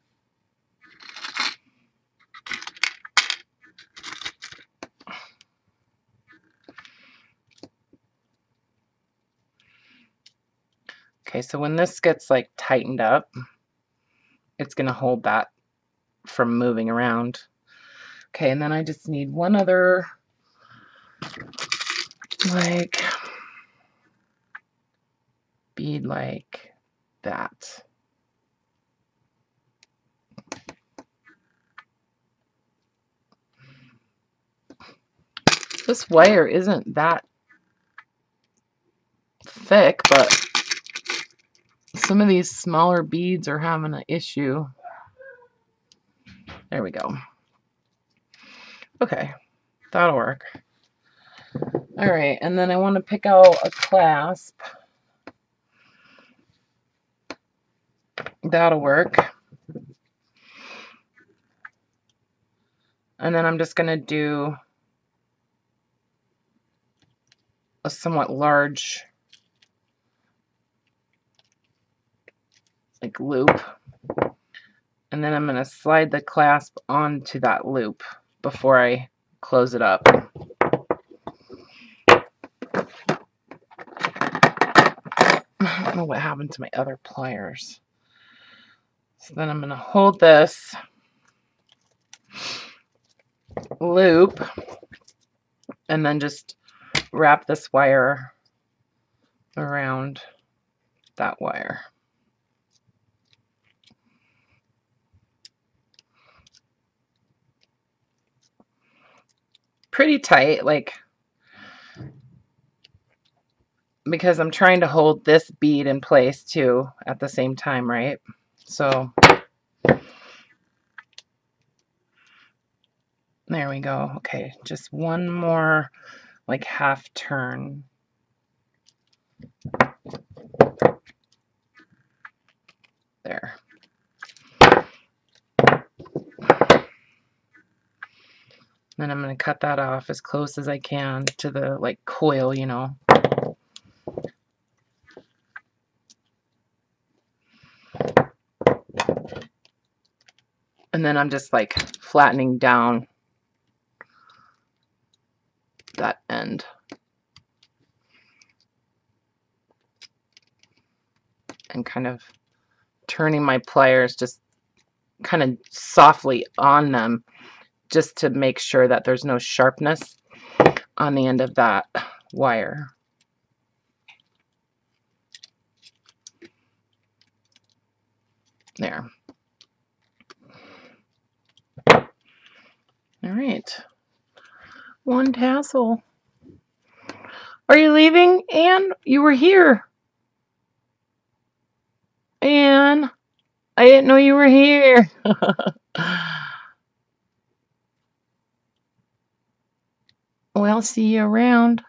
Okay, so when this gets like tightened up, it's going to hold that from moving around. Okay, and then I just need one other, like, bead like that. This wire isn't that thick, but some of these smaller beads are having an issue. There we go. Okay, that'll work. All right, and then I want to pick out a clasp. That'll work. And then I'm just going to do a somewhat large, like, loop. And then I'm going to slide the clasp onto that loop before I close it up. I don't know what happened to my other pliers. So then I'm going to hold this loop and then just wrap this wire around that wire. Pretty tight, like, because I'm trying to hold this bead in place too at the same time, right? So there we go. Okay, just one more, like, half turn. There. Then I'm going to cut that off as close as I can to the, like, coil, you know. And then I'm just, like, flattening down that end. and kind of turning my pliers just kind of softly on them just to make sure that there's no sharpness on the end of that wire. There. All right. One tassel. Are you leaving, Anne? You were here. Anne, I didn't know you were here. Well, see you around.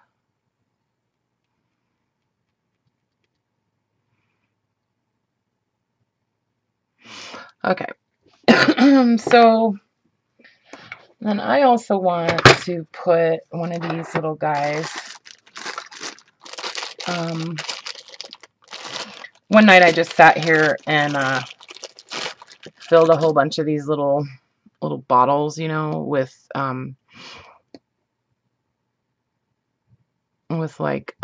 Okay. So then I also want to put one of these little guys. One night I just sat here and filled a whole bunch of these little bottles, you know, with like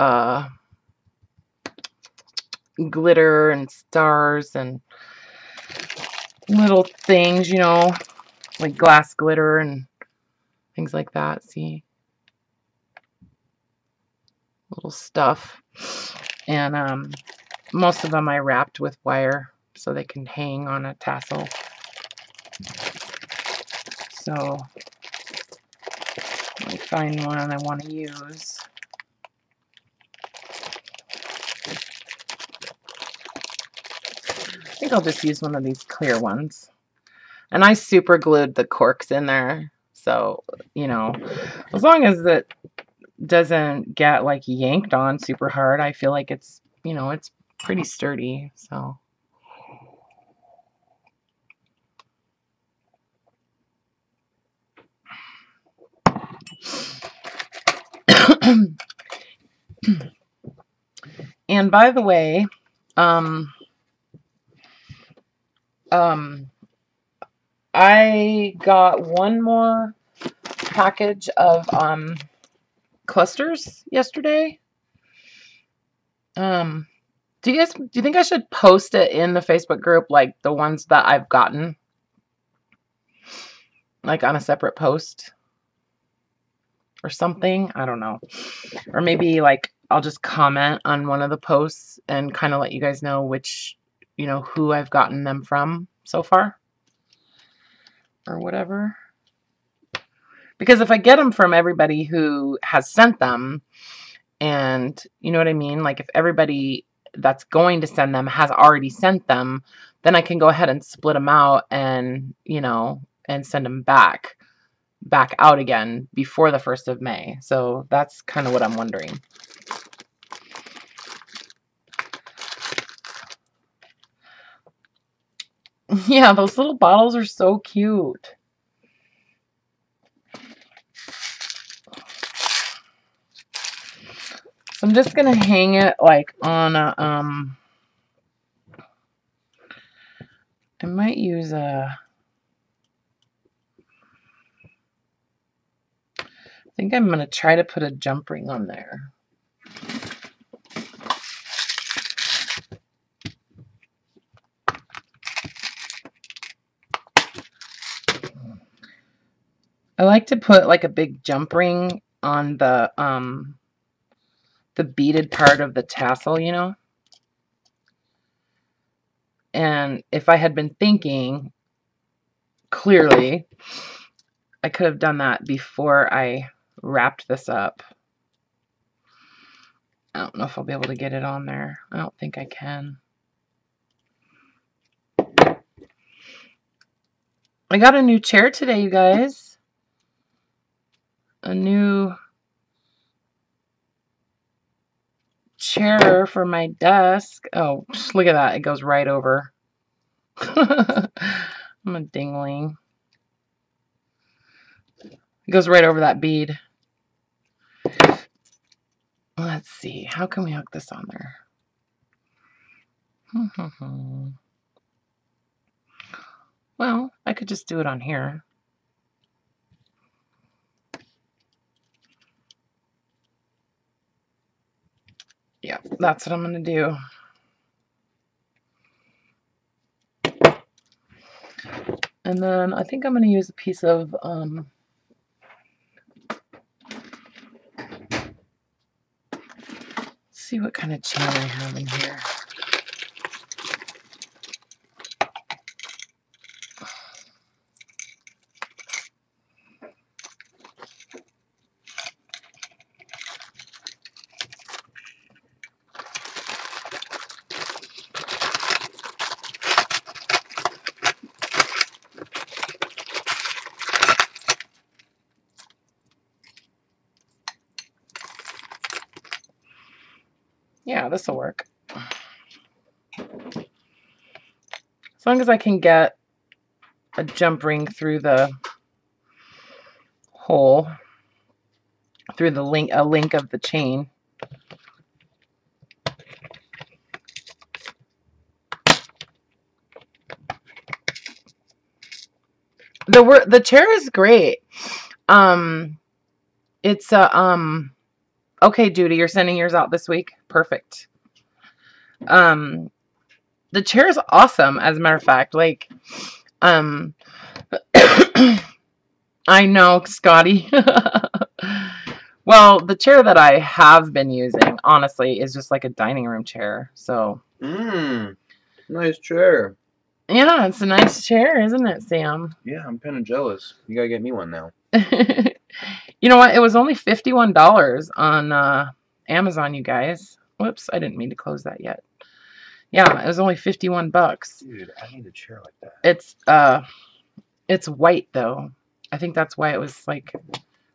glitter and stars and little things, you know, like glass glitter and things like that. See, little stuff. And most of them I wrapped with wire so they can hang on a tassel. So let me find one I want to use. I think I'll just use one of these clear ones. And I super glued the corks in there. So, you know, as long as it doesn't get like yanked on super hard, I feel like it's, you know, it's pretty sturdy. So. And by the way, I got one more package of clusters yesterday. Do you think I should post it in the Facebook group, like the ones that I've gotten, like on a separate post or something? I don't know. Or maybe like I'll just comment on one of the posts and kind of let you guys know which, you know, who I've gotten them from so far or whatever. Because if I get them from everybody who has sent them, and you know what I mean? Like if everybody that's going to send them has already sent them, then I can go ahead and split them out and, you know, and send them back out again before the 1st of May. So that's kind of what I'm wondering. Yeah, those little bottles are so cute. So I'm just gonna hang it like on a I might use a, I think I'm gonna try to put a jump ring on there. I like to put like a big jump ring on the beaded part of the tassel, you know. And if I had been thinking clearly, I could have done that before I wrapped this up. I don't know if I'll be able to get it on there. I don't think I can. I got a new chair today, you guys. A new chair for my desk. Oh, look at that. It goes right over. I'm a dingling. It goes right over that bead. Let's see. How can we hook this on there? Well, I could just do it on here. Yeah, that's what I'm going to do. And then I think I'm going to use a piece of see what kind of chain I have in here. Yeah, this will work. As long as I can get a jump ring through the hole, through the link, a link of the chain. The chair is great. It's a okay, Judy, you're sending yours out this week. Perfect. The chair is awesome, as a matter of fact. Like, I know, Scotty. Well, the chair that I have been using, honestly, is just like a dining room chair. So. Nice chair. Yeah, it's a nice chair, isn't it, Sam? Yeah, I'm kind of jealous. You gotta get me one now. You know what? It was only $51 on Amazon, you guys. Whoops, I didn't mean to close that yet. Yeah, it was only 51 bucks. Dude, I need a chair like that. It's white though. I think that's why it was like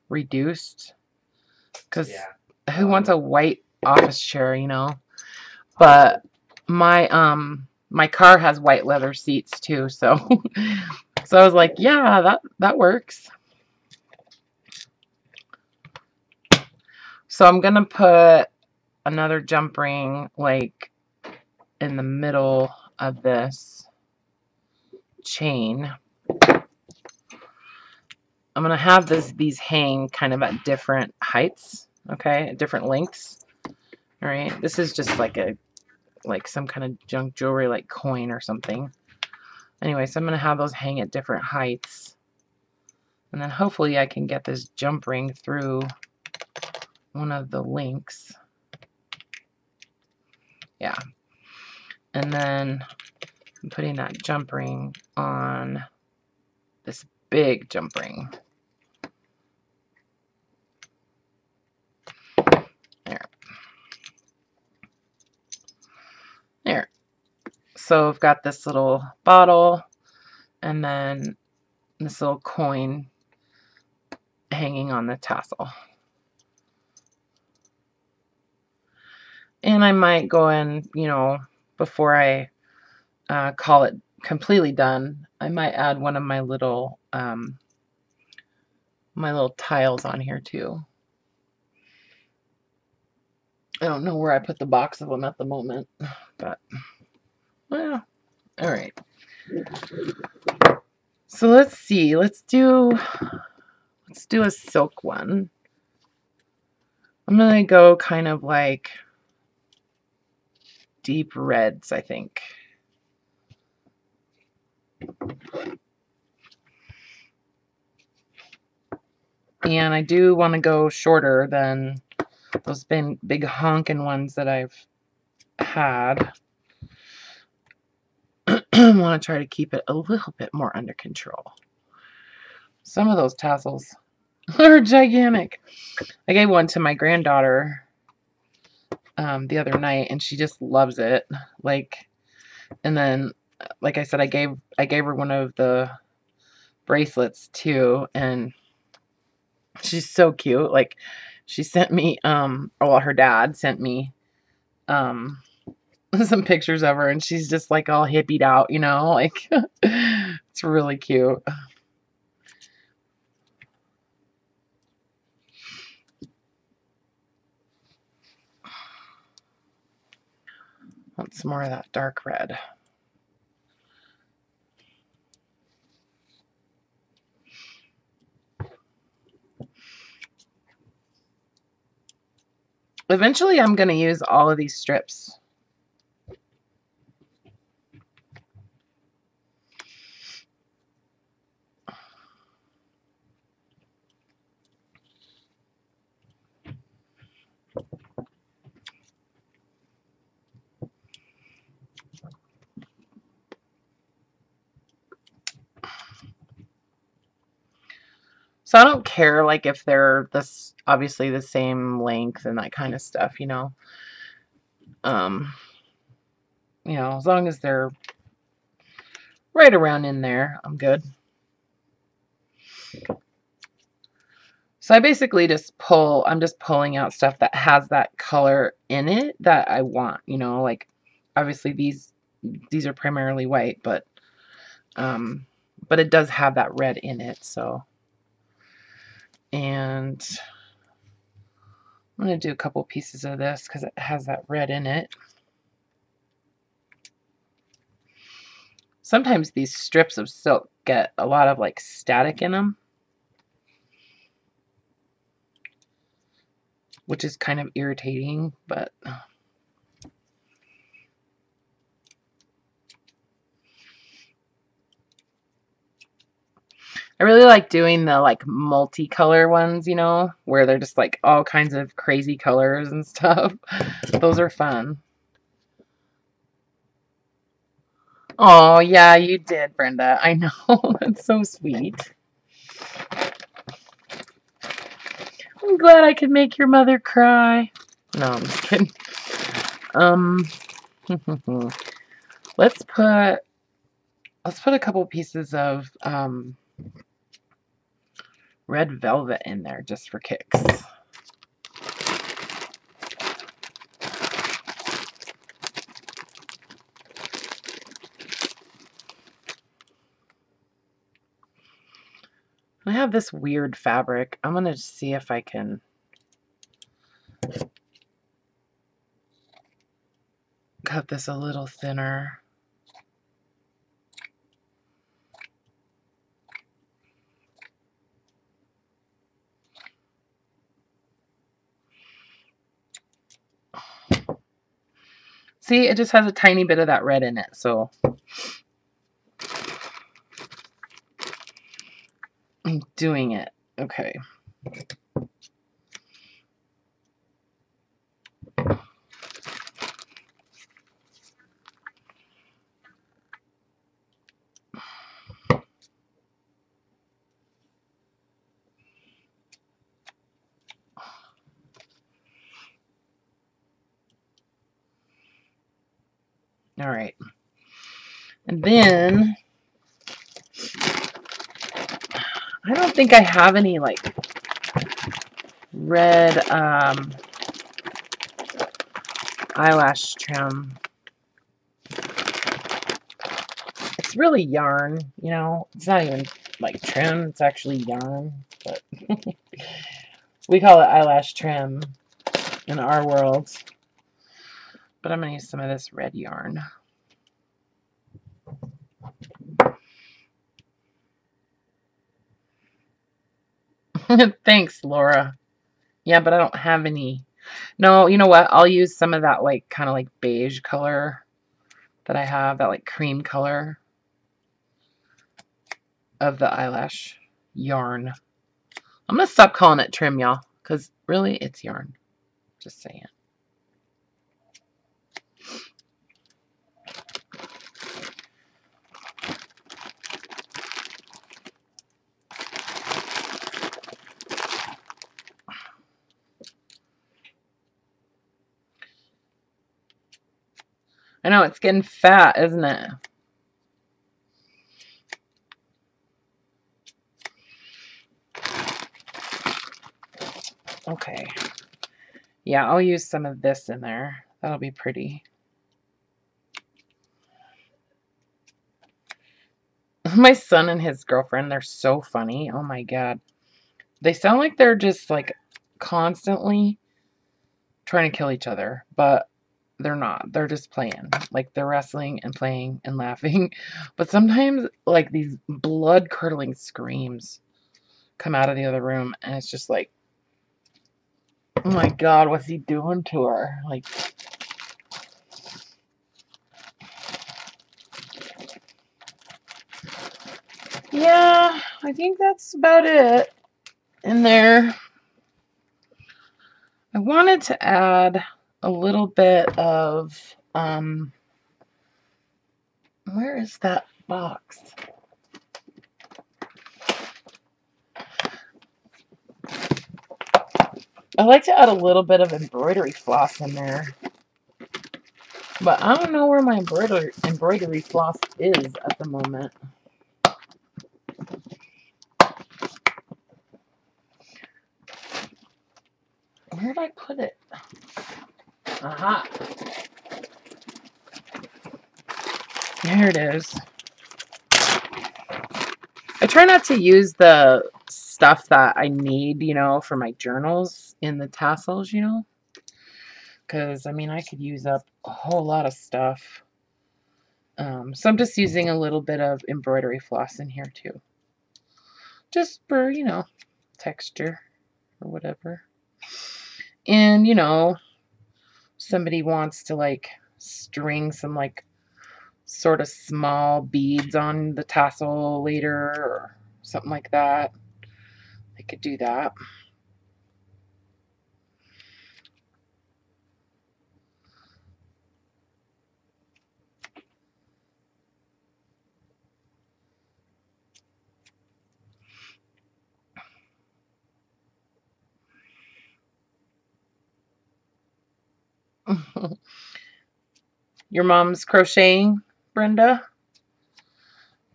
reduced. Because who wants a white office chair, you know? But my car has white leather seats too, so so I was like, yeah, that works. So I'm gonna put another jump ring like in the middle of this chain. I'm gonna have these hang kind of at different heights, okay, at different lengths. All right, this is just like some kind of junk jewelry, like coin or something. Anyway, so I'm gonna have those hang at different heights, and then hopefully I can get this jump ring through one of the links. Yeah, and then I'm putting that jump ring on this big jump ring. There. So I've got this little bottle and then this little coin hanging on the tassel. And I might go in, you know, before I call it completely done, I might add one of my little tiles on here too. I don't know where I put the box of them at the moment, but well, all right. So let's see. Let's do a silk one. I'm gonna go kind of like deep reds, I think. And I do want to go shorter than those big honking ones that I've had. I want to try to keep it a little bit more under control. Some of those tassels are gigantic. I gave one to my granddaughter the other night, and she just loves it. Like, and then, like I said, I gave her one of the bracelets too, and she's so cute. Like, she sent me well, her dad sent me some pictures of her, and she's just like all hippied out, you know, like it's really cute. Want some more of that dark red. Eventually I'm going to use all of these strips. So I don't care, like, if they're this obviously the same length and that kind of stuff, you know. You know, as long as they're right around in there, I'm good. So I basically just I'm just pulling out stuff that has that color in it that I want, you know, like obviously these are primarily white, but it does have that red in it, so. And I'm going to do a couple pieces of this because it has that red in it. Sometimes these strips of silk get a lot of like static in them, which is kind of irritating, but I really like doing the like multicolor ones, you know, where they're just like all kinds of crazy colors and stuff. Those are fun. Oh, yeah, you did, Brenda. I know. That's so sweet. I'm glad I could make your mother cry. No, I'm just kidding. Let's put a couple pieces of red velvet in there just for kicks. I have this weird fabric. I'm gonna see if I can cut this a little thinner. See, it just has a tiny bit of that red in it, so I'm doing it. Okay. All right. And then I don't think I have any like red eyelash trim. It's really yarn, you know. It's not even like trim, it's actually yarn, but we call it eyelash trim in our world. But I'm going to use some of this red yarn. Thanks, Laura. Yeah, but I don't have any. No, you know what? I'll use some of that like kind of like beige color that I have, that like cream color of the eyelash yarn. I'm going to stop calling it trim, y'all, because really it's yarn. Just saying. I know, it's getting fat, isn't it? Okay. Yeah, I'll use some of this in there. That'll be pretty. My son and his girlfriend, they're so funny. Oh my God. They sound like they're just like constantly trying to kill each other, but they're not. They're just playing. Like they're wrestling and playing and laughing. But sometimes like these blood curdling screams come out of the other room, and it's just like, oh my God, what's he doing to her? Like, yeah, I think that's about it in there. I wanted to add a little bit of, where is that box? I like to add a little bit of embroidery floss in there. But I don't know where my embroidery floss is at the moment. Where did I put it? Aha. There it is. I try not to use the stuff that I need, you know, for my journals in the tassels, you know. Because, I mean, I could use up a whole lot of stuff. So I'm just using a little bit of embroidery floss in here, too. Just for, you know, texture or whatever. And, you know, somebody wants to, like, string some, like, sort of small beads on the tassel later or something like that. I could do that. Your mom's crocheting, Brenda?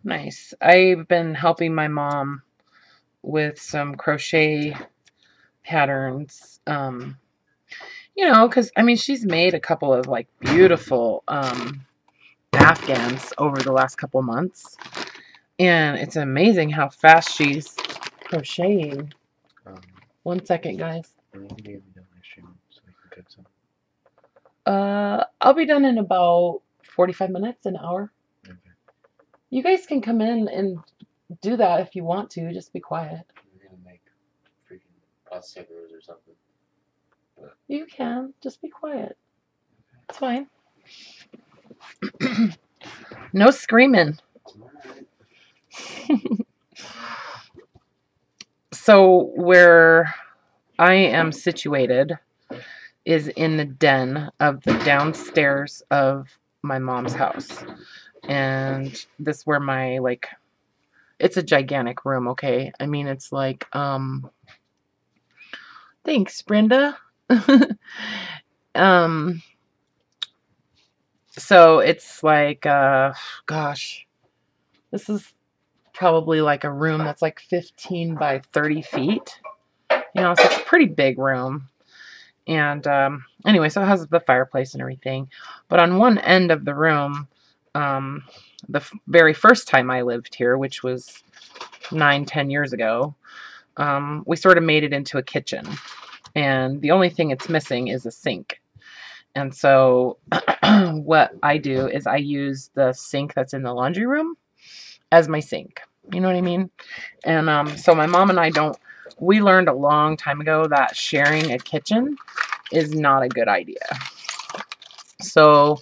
Nice. I've been helping my mom with some crochet patterns. You know, because, I mean, she's made a couple of, like, beautiful Afghans over the last couple months. And it's amazing how fast she's crocheting. 1 second, guys. I'll be done in about 45 minutes, an hour. Okay. You guys can come in and do that if you want to. Just be quiet. We're gonna make freaking pasta savers or something. But you can. Just be quiet. It's fine. No screaming. So where I am situated is in the den of the downstairs of my mom's house. And this is where my, like, it's a gigantic room, okay? I mean, it's like, thanks, Brenda. So it's like, gosh, this is probably like a room that's like 15 by 30 feet. You know, so it's a pretty big room. And anyway, so it has the fireplace and everything. But on one end of the room, the very first time I lived here, which was 9-10 years ago, we sort of made it into a kitchen. And the only thing it's missing is a sink. And so what I do is I use the sink that's in the laundry room as my sink. You know what I mean? And so my mom and I we learned a long time ago that sharing a kitchen is not a good idea. So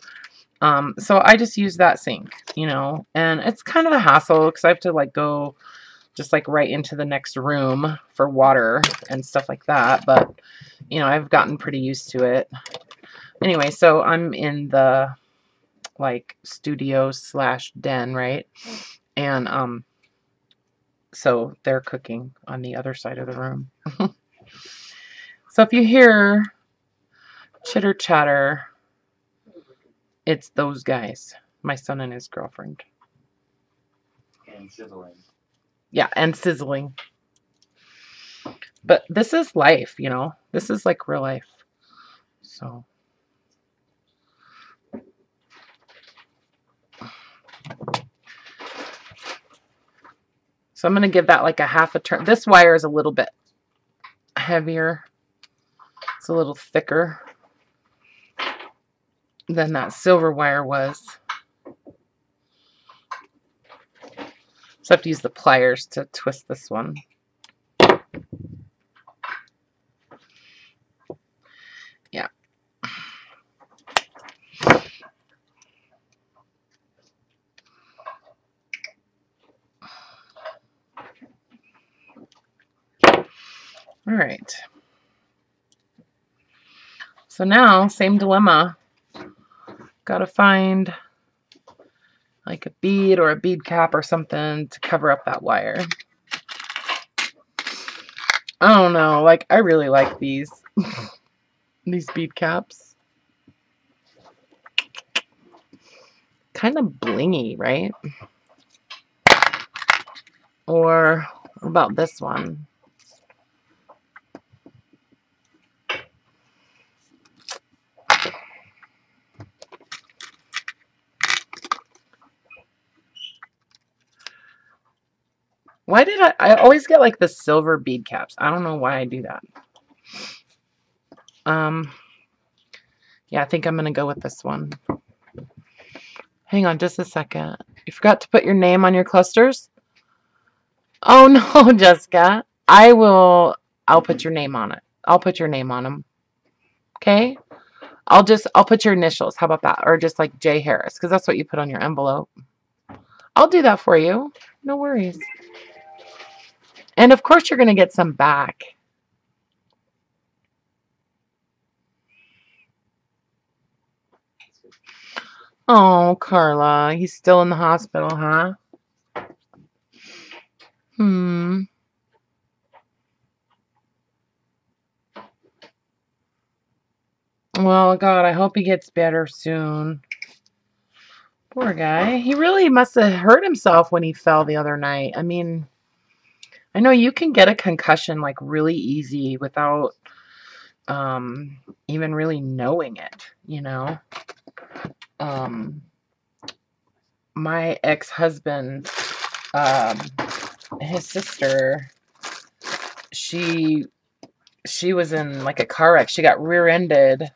I just use that sink, you know, and it's kind of a hassle because I have to, like, go just, like, right into the next room for water and stuff like that. But, you know, I've gotten pretty used to it. Anyway, so I'm in the, like, studio / den, right? And so they're cooking on the other side of the room. So if you hear chitter chatter, it's those guys, my son and his girlfriend. and sizzling. Yeah, and sizzling. But this is life, you know. This is like real life. So I'm going to give that like a half a turn. This wire is a little bit heavier. It's a little thicker than that silver wire was. So I have to use the pliers to twist this one. Yeah. All right. So now, same dilemma. Got to find like a bead or a bead cap or something to cover up that wire. I don't know. Like, I really like these. These bead caps. Kind of blingy, right? Or what about this one? Why did I always get like the silver bead caps? I don't know why I do that. Yeah, I think I'm gonna go with this one. Hang on just a second. You forgot to put your name on your clusters? Oh no, Jessica. I'll put your name on it. I'll put your name on them. Okay? I'll put your initials. How about that? Or just like J Harris, because that's what you put on your envelope. I'll do that for you. No worries. And of course you're gonna get some back. Oh, Karla, he's still in the hospital, huh? Well, God, I hope he gets better soon. Poor guy. He really must have hurt himself when he fell the other night. I mean, I know you can get a concussion like really easy without even really knowing it, you know? My ex-husband, his sister, she was in like a car wreck. She got rear-ended.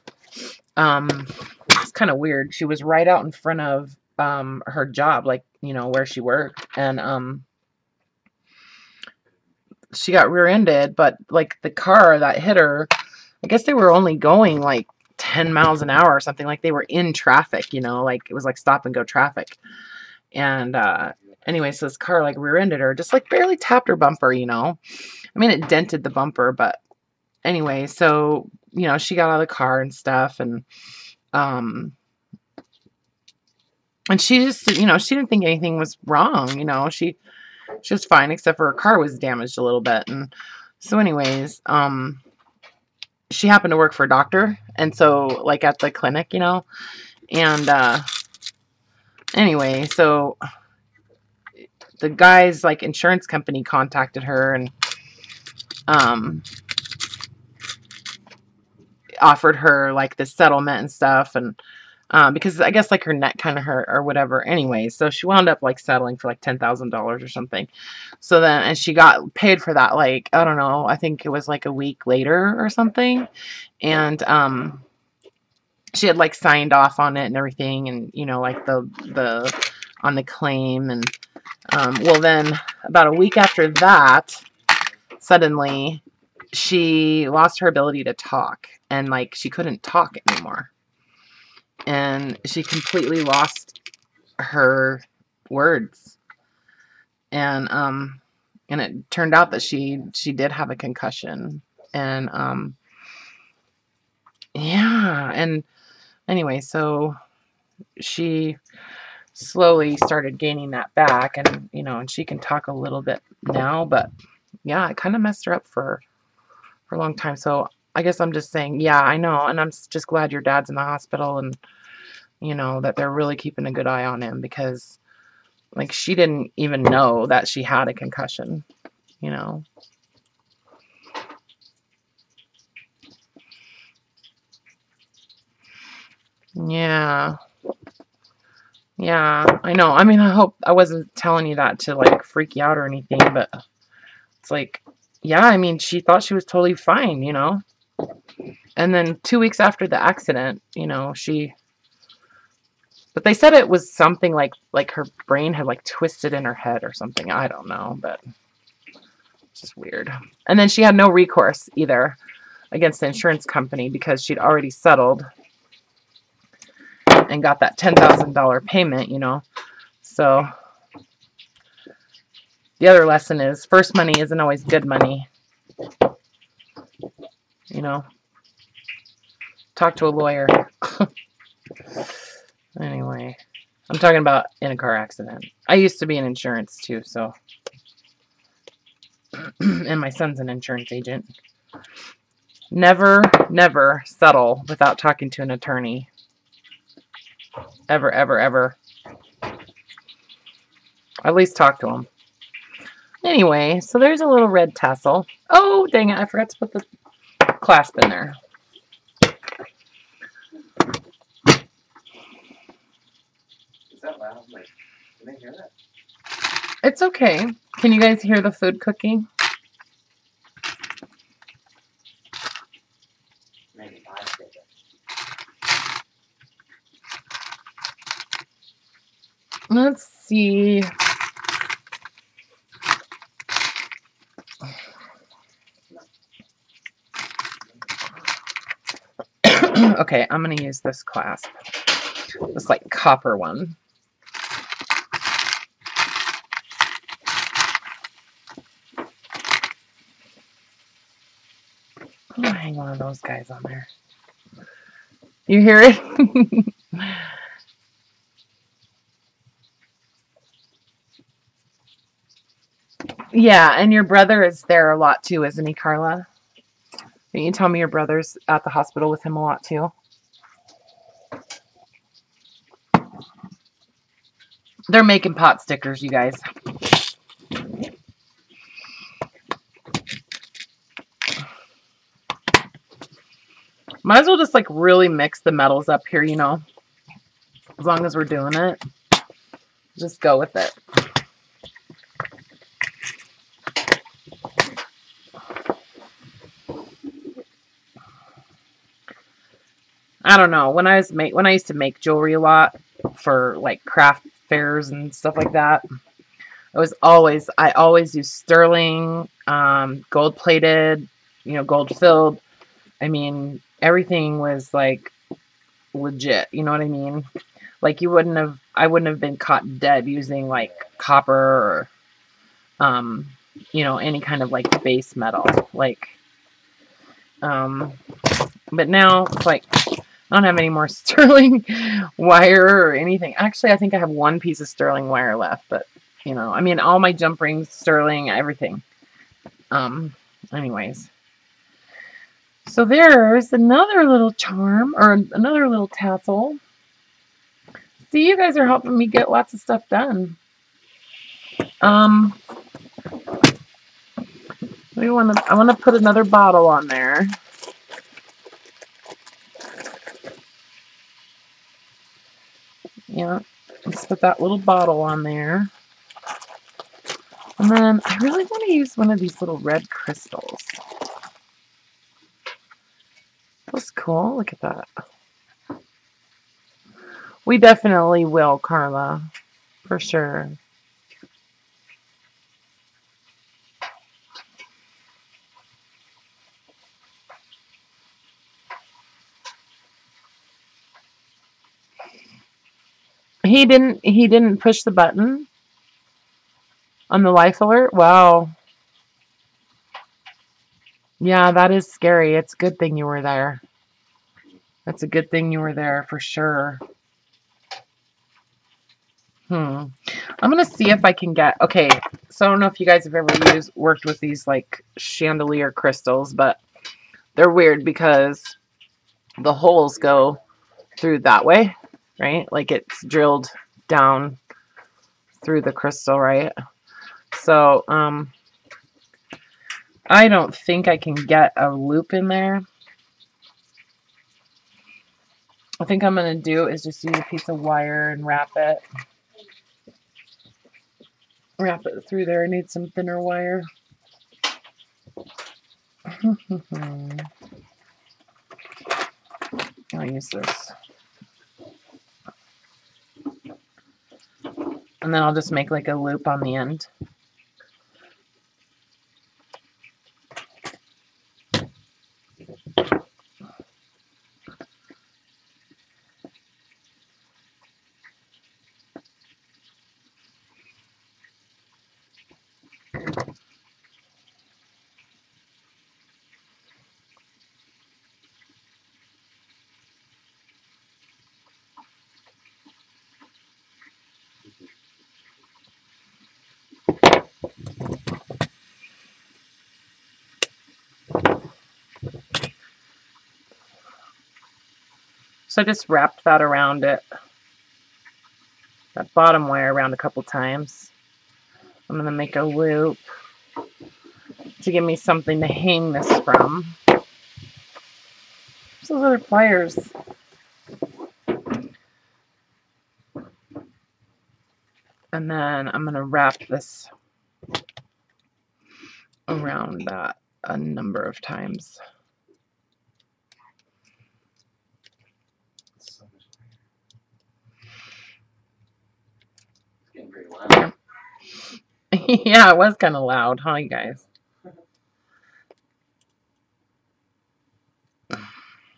It's kind of weird. She was right out in front of her job, like, you know, where she worked, and she got rear-ended, but like the car that hit her, I guess they were only going like 10 miles an hour or something. Like they were in traffic, you know, like it was like stop and go traffic. And anyway, so this car like rear-ended her, just like barely tapped her bumper, you know. I mean, it dented the bumper, but anyway, so, you know, she got out of the car and stuff, and she just, you know, she didn't think anything was wrong, you know. She was fine, except for her car was damaged a little bit. And so anyways, she happened to work for a doctor, and so like at the clinic, you know. And anyway, so the guy's like insurance company contacted her and offered her like this settlement and stuff, and because I guess like her neck kind of hurt or whatever. Anyway, so she wound up like settling for like $10,000 or something. So then, and she got paid for that, like, I don't know, I think it was like a week later or something. And she had like signed off on it and everything, and you know, like the on the claim. And well, then about a week after that, suddenly she lost her ability to talk, and like she couldn't talk anymore, and she completely lost her words. And it turned out that she did have a concussion. And yeah, and anyway, so she slowly started gaining that back, and you know, and she can talk a little bit now, but yeah, it kind of messed her up for a long time. So I guess I'm just saying, yeah, I know, and I'm just glad your dad's in the hospital, and you know that they're really keeping a good eye on him, because like she didn't even know that she had a concussion, you know. Yeah. Yeah, I know. I mean, I hope I wasn't telling you that to like freak you out or anything, but it's like, yeah, I mean, she thought she was totally fine, you know. And then 2 weeks after the accident, you know, but they said it was something like her brain had like twisted in her head or something. I don't know, but it's just weird. And then she had no recourse either against the insurance company, because she'd already settled and got that $10,000 payment, you know. So the other lesson is first money isn't always good money, you know. Talk to a lawyer. Anyway, I'm talking about in a car accident. I used to be in insurance too, so. And my son's an insurance agent. Never, never settle without talking to an attorney. Ever, ever, ever. At least talk to them. Anyway, so there's a little red tassel. Oh, dang it. I forgot to put the clasp in there. Is that loud? Like, can they hear that? It's okay. Can you guys hear the food cooking? Maybe I did it. Let's see. Okay, I'm going to use this clasp. This like copper one. I'm going to hang one of those guys on there. You hear it? Yeah, and your brother is there a lot too, isn't he, Karla? Can you tell me your brother's at the hospital with him a lot too? They're making pot stickers, you guys. Might as well just like really mix the metals up here, you know. As long as we're doing it. Just go with it. I don't know. When I used to make jewelry a lot for like craft fairs and stuff like that, I always use sterling, gold plated, you know, gold filled. I mean, everything was like legit, you know what I mean? Like I wouldn't have been caught dead using like copper or you know, any kind of like base metal. Like but now it's like I don't have any more sterling wire or anything. Actually, I think I have one piece of sterling wire left, but you know, I mean, all my jump rings, sterling, everything. Anyways. So there's another little charm or another little tassel. See, you guys are helping me get lots of stuff done. I want to put another bottle on there. Yeah, let's put that little bottle on there. And then I really want to use one of these little red crystals. That's cool. Look at that. We definitely will, Karla. For sure. He didn't push the button on the life alert? Wow. Yeah, that is scary. It's a good thing you were there. That's a good thing you were there for sure. I'm gonna see if I can get, okay, so I don't know if you guys have ever worked with these like chandelier crystals, but they're weird because the holes go through that way, right? Like it's drilled down through the crystal, right? So, I don't think I can get a loop in there. I think I'm gonna do is just use a piece of wire and wrap it through there. I need some thinner wire. I'll use this. And then I'll just make like a loop on the end. So I just wrapped that around it, that bottom wire around a couple times. I'm going to make a loop to give me something to hang this from. Those other pliers. And then I'm going to wrap this around that a number of times. So much it's getting pretty loud. Yeah, it was kind of loud, huh, you guys?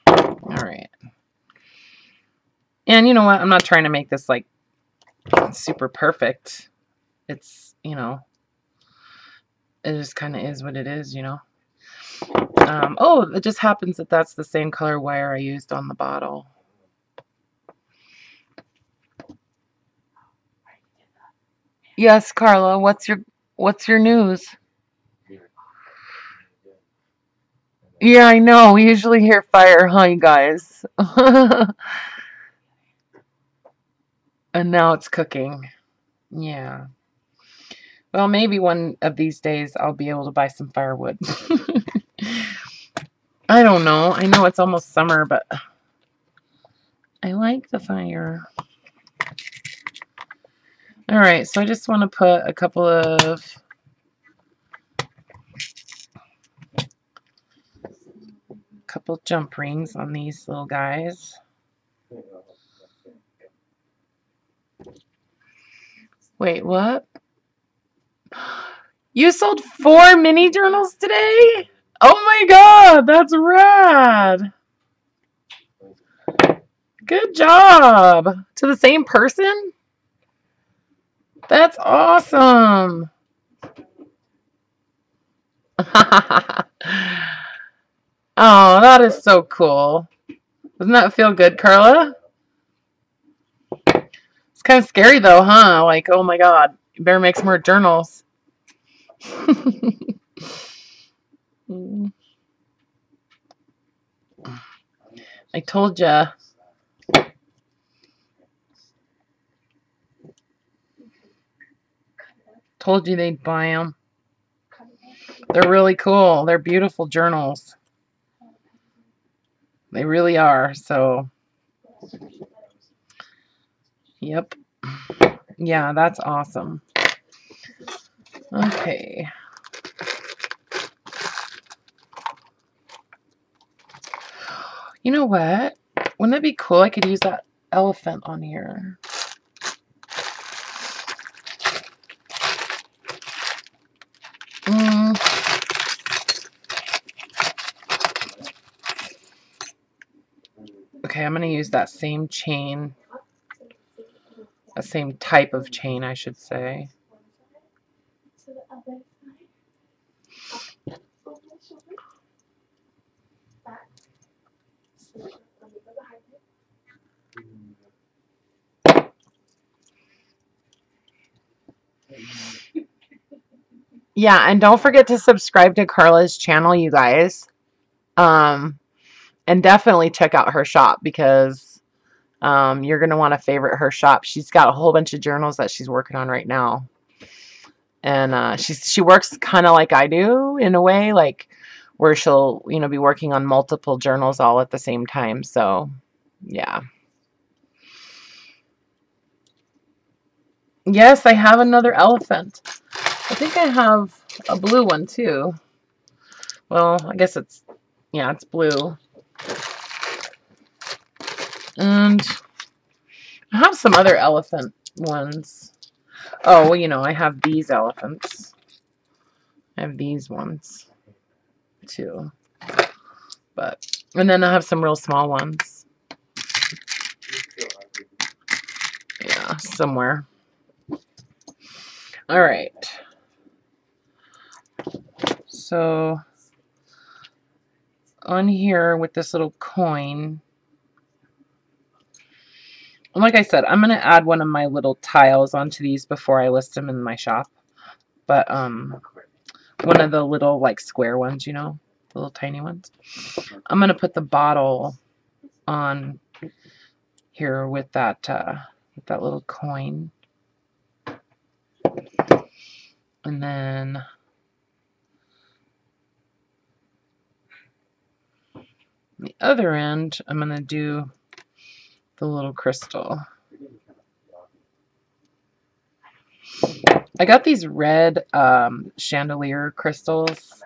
All right. And you know what? I'm not trying to make this like super perfect. It's, you know, it just kind of is what it is, you know. Oh, it just happens that that's the same color wire I used on the bottle. Yes, Karla, what's your news? Yeah, I know. We usually hear fire, huh, you guys? And now it's cooking. Yeah. Well, maybe one of these days I'll be able to buy some firewood. I don't know. I know it's almost summer, but I like the fire. All right, so I just want to put a couple jump rings on these little guys. Wait, what? You sold 4 mini journals today? Oh my god, that's rad. Good job. To the same person? That's awesome. Oh, that is so cool. Doesn't that feel good, Karla? It's kind of scary though, huh? Like, oh my god, you better make some more journals. I told ya. Told you they'd buy them. They're really cool. They're beautiful journals. They really are. So, yep. Yeah, that's awesome. Okay. You know what? Wouldn't that be cool? I could use that elephant on here. Okay, I'm going to use that same chain. The same type of chain, I should say. Yeah, and don't forget to subscribe to Karla's channel, you guys. And definitely check out her shop because you're going to want to favorite her shop. She's got a whole bunch of journals that she's working on right now. And she works kind of like I do in a way, like where she'll, you know, be working on multiple journals all at the same time. So, yeah. Yes, I have another elephant. I think I have a blue one too. Well, I guess it's, yeah, it's blue. And I have some other elephant ones. Oh, well, you know, I have these elephants. I have these ones too. But, and then I have some real small ones. Yeah, somewhere. All right. So, on here with this little coin, and like I said, I'm going to add one of my little tiles onto these before I list them in my shop. But, one of the little, like, square ones, you know, the little tiny ones. I'm going to put the bottle on here with that little coin. And then the other end, I'm going to do the little crystal. I got these red chandelier crystals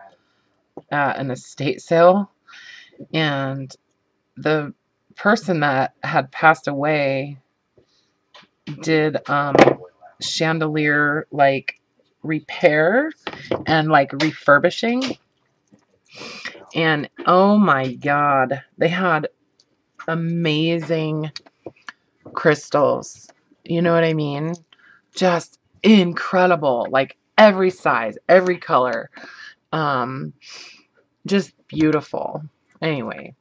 at an estate sale, and the person that had passed away did chandelier like repair and like refurbishing, and oh my god, they had amazing crystals. You know what I mean? Just incredible, like every size, every color, just beautiful. Anyway,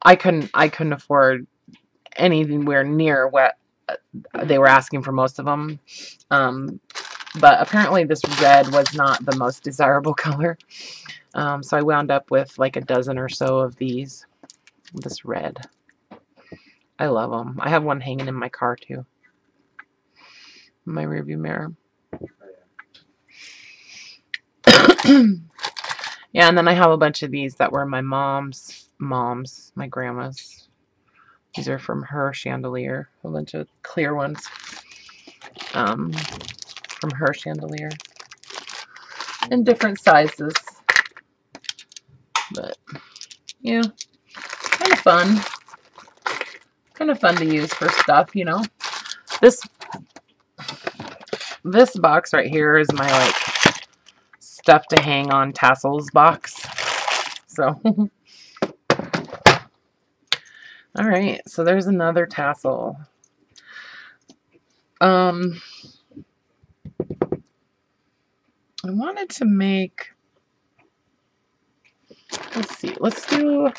I couldn't afford anywhere near what they were asking for most of them. But apparently this red was not the most desirable color. So I wound up with like a dozen or so of these. This red. I love them. I have one hanging in my car too. In my rearview mirror. Yeah, and then I have a bunch of these that were my mom's, my grandma's. These are from her chandelier. A bunch of clear ones from her chandelier. In different sizes. But, yeah, kind of fun. Kind of fun to use for stuff, you know. This box right here is my, like, stuff to hang on tassels box. So, alright, so there's another tassel. I wanted to make, let's see, let's do,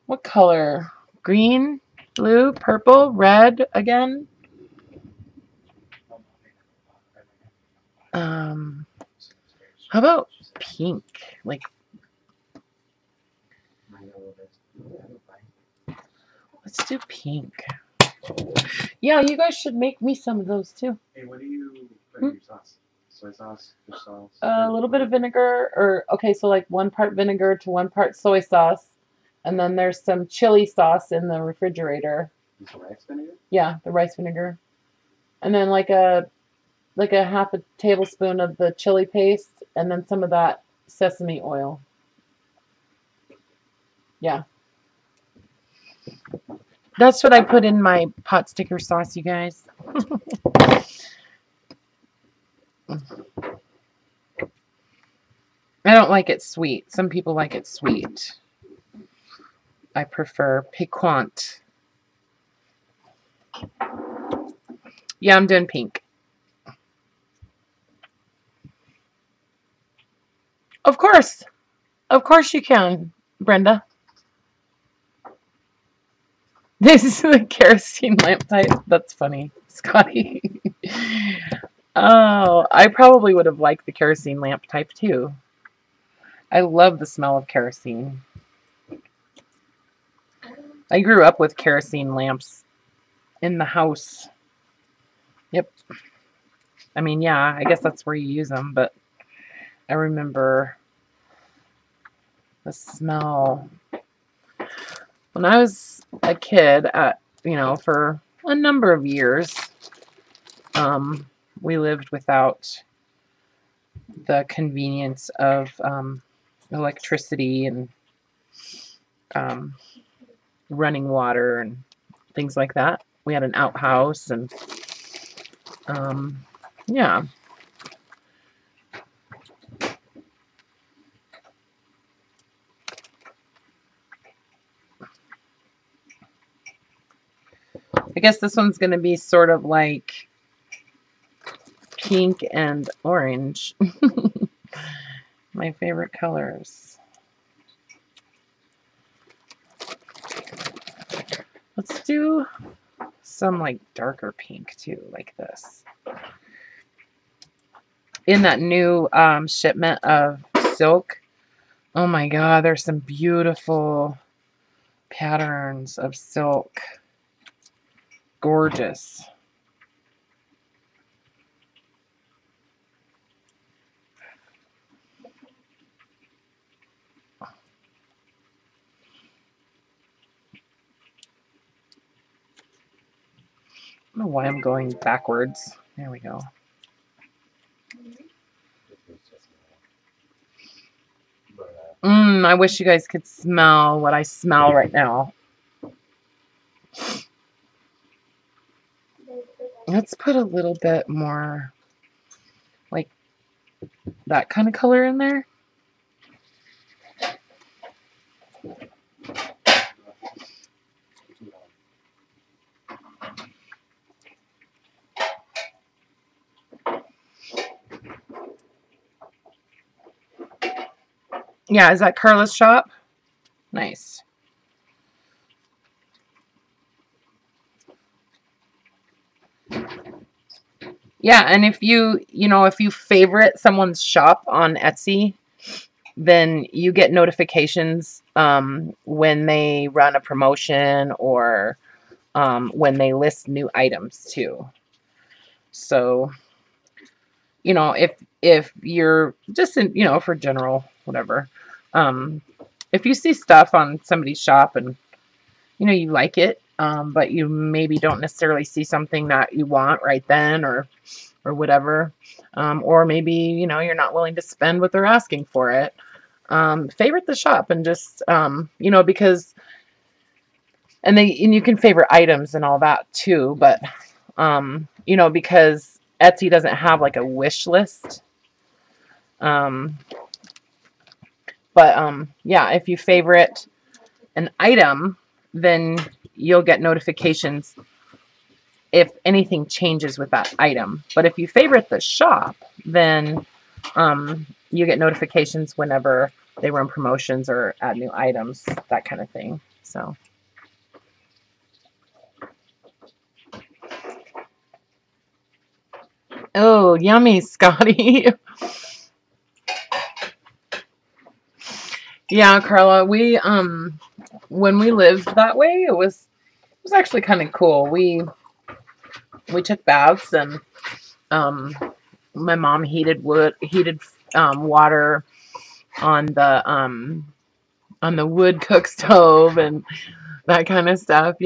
what color? Green, blue, purple, red again? How about pink? Like, let's do pink. Yeah, you guys should make me some of those too. Hey, what do you put in your sauce? Soy sauce, fish sauce? A little bit of vinegar, or okay, so like 1 part vinegar to 1 part soy sauce, and then there's some chili sauce in the refrigerator. Is it rice vinegar? Yeah, the rice vinegar, and then like a half a tablespoon of the chili paste, and then some of that sesame oil. Yeah. That's what I put in my pot sticker sauce, you guys. I don't like it sweet. Some people like it sweet. I prefer piquant. Yeah, I'm doing pink. Of course. Of course you can, Brenda. This is the kerosene lamp type. That's funny, Scotty. Oh, I probably would have liked the kerosene lamp type too. I love the smell of kerosene. I grew up with kerosene lamps in the house. Yep. I mean, yeah, I guess that's where you use them, but I remember the smell. When I was a kid, you know, for a number of years, we lived without the convenience of electricity and running water and things like that. We had an outhouse, and yeah. I guess this one's going to be sort of like pink and orange. My favorite colors. Let's do some like darker pink too, like this. In that new shipment of silk, oh my god, there's some beautiful patterns of silk. Gorgeous. I don't know why I'm going backwards. There we go. I wish you guys could smell what I smell right now. Let's put a little bit more like that kind of color in there. Yeah, is that Karla's shop? Nice. Yeah, and if you favorite someone's shop on Etsy, then you get notifications when they run a promotion or when they list new items too. So, if you're just in, for general whatever, if you see stuff on somebody's shop and you like it, but you maybe don't necessarily see something that you want right then or whatever, or maybe you're not willing to spend what they're asking for it, favorite the shop and just because and you can favorite items and all that too, but because Etsy doesn't have like a wish list, but yeah, if you favorite an item, then you'll get notifications if anything changes with that item. But if you favorite the shop, then you get notifications whenever they run promotions or add new items, that kind of thing. So. Oh, yummy, Scotty. Yeah, Karla, we when we lived that way, it was actually kind of cool. We took baths and my mom heated water on the wood cook stove and that kind of stuff,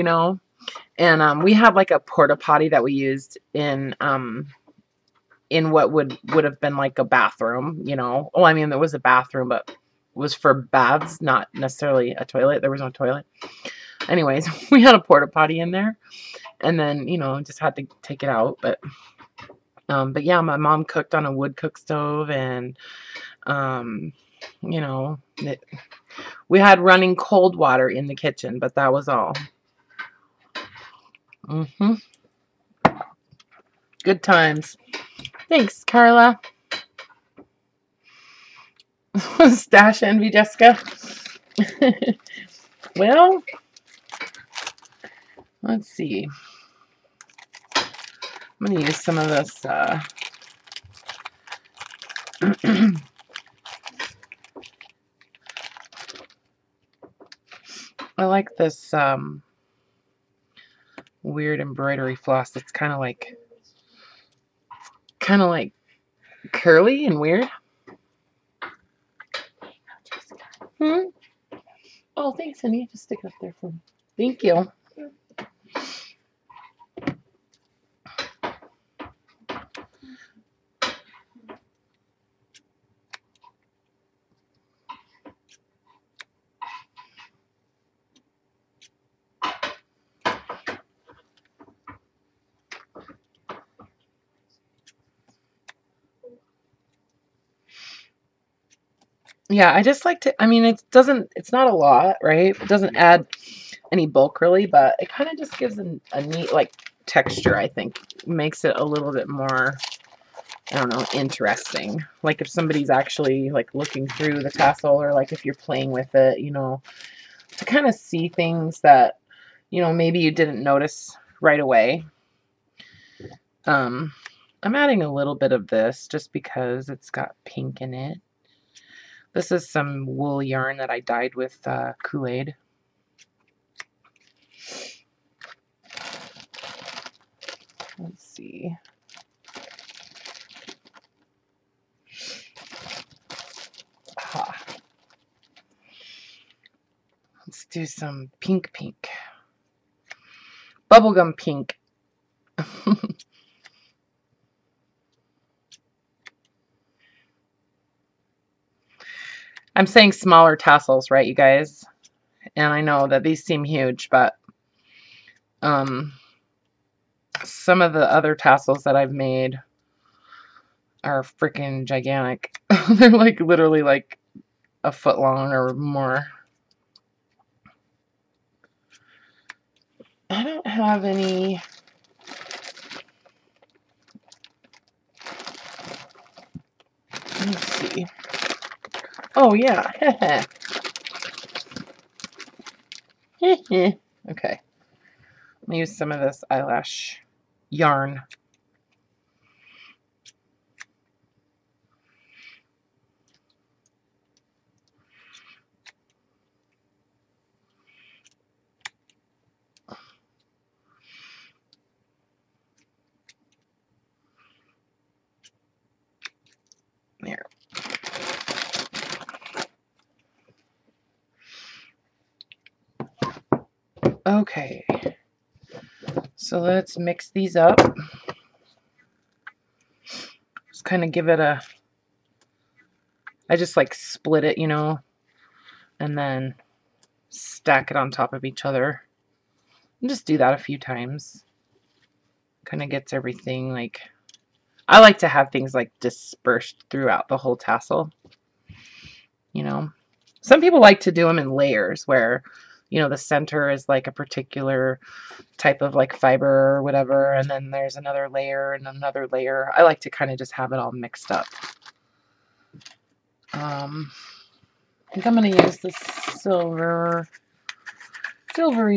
And we had like a porta potty that we used in what would have been like a bathroom, Oh, I mean, there was a bathroom, but it was for baths, not necessarily a toilet. There was no toilet. Anyways, we had a porta potty in there, and then just had to take it out. But yeah, my mom cooked on a wood cook stove, and we had running cold water in the kitchen, but that was all. Good times. Thanks, Karla. Stash envy, Jessica. Well, let's see. I'm going to use some of this. I like this weird embroidery floss. It's kind of like curly and weird. Oh, thanks, honey. Just stick it up there for me. Thank you. Yeah, I just like to, I mean, it's not a lot, right? It doesn't add any bulk really, but it kind of just gives a neat, like, texture, I think. Makes it a little bit more, I don't know, interesting. Like if somebody's actually, like, looking through the tassel, or, like, if you're playing with it, to kind of see things that, maybe you didn't notice right away. I'm adding a little bit of this just because it's got pink in it. This is some wool yarn that I dyed with Kool-Aid. see. Ah. Let's do some pink. Bubblegum pink. I'm saying smaller tassels, right, you guys? And I know that these seem huge, but some of the other tassels that I've made are freaking gigantic. They're like literally like a foot long or more. I don't have any. Let me see. Oh yeah. Okay. Let me use some of this eyelash yarn. There. Okay. So let's mix these up. Just kind of give it a, I just like split it, you know, and then stack it on top of each other. And just do that a few times. Kind of gets everything like, I like to have things like dispersed throughout the whole tassel, you know. Some people like to do them in layers where, you know, the center is like a particular type of like fiber or whatever, and then there's another layer and another layer. I like to kind of just have it all mixed up. I think I'm going to use this silvery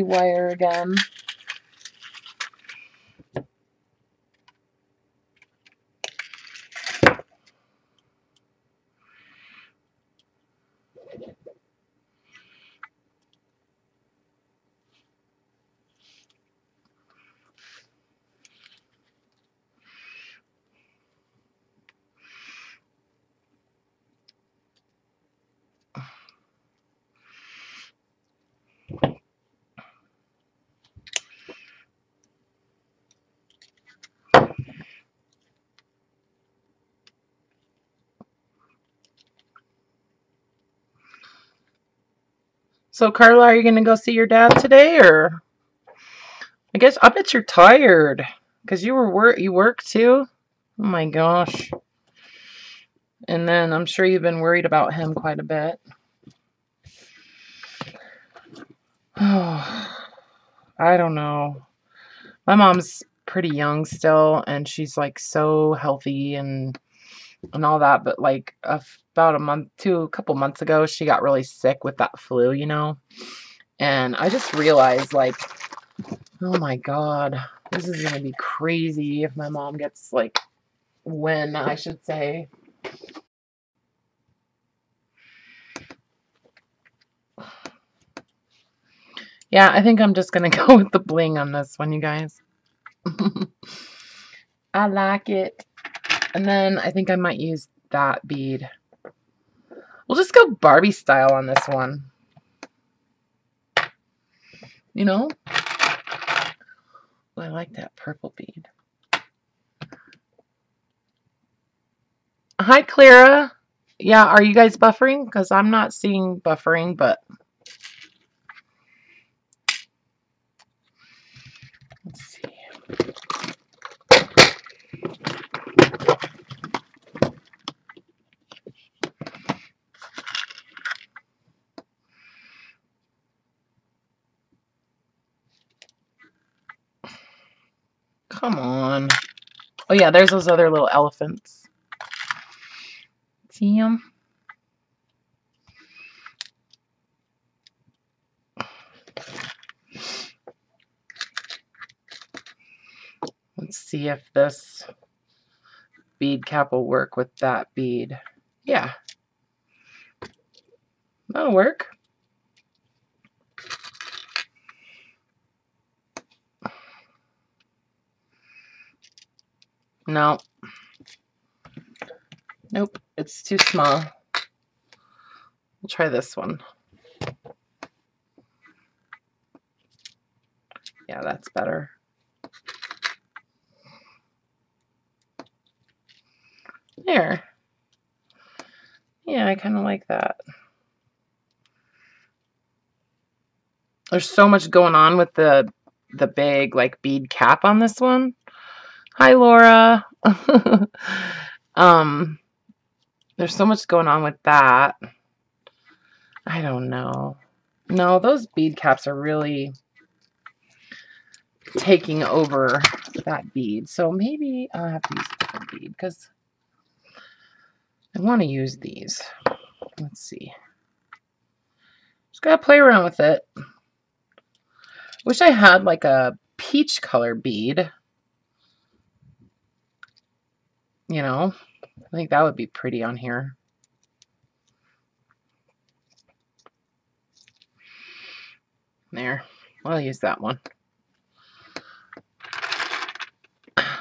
wire again. So Karla, are you going to go see your dad today, or I bet you're tired because you work too. Oh my gosh. And then I'm sure you've been worried about him quite a bit. Oh, I don't know. My mom's pretty young still, and she's like so healthy and all that, but like about a couple months ago, she got really sick with that flu, you know. And I just realized, like, oh my God, this is gonna be crazy if my mom gets like, when I should say. Yeah, I think I'm just gonna go with the bling on this one, you guys. I like it. And then I think I might use that bead. We'll just go Barbie style on this one. You know? Oh, I like that purple bead. Hi, Clara. Yeah, are you guys buffering? Because I'm not seeing buffering, but let's see. Come on. Oh yeah, there's those other little elephants. See them? Let's see if this bead cap will work with that bead. Yeah. That'll work. No. Nope, it's too small. We'll try this one. Yeah, that's better. There. Yeah, I kind of like that. There's so much going on with the big like bead cap on this one. Hi, Laura. There's so much going on with that. I don't know. No, those bead caps are really taking over that bead. So maybe I'll have to use a different bead because I want to use these. Let's see. Just gotta play around with it. Wish I had like a peach color bead. You know, I think that would be pretty on here. There, I'll use that one.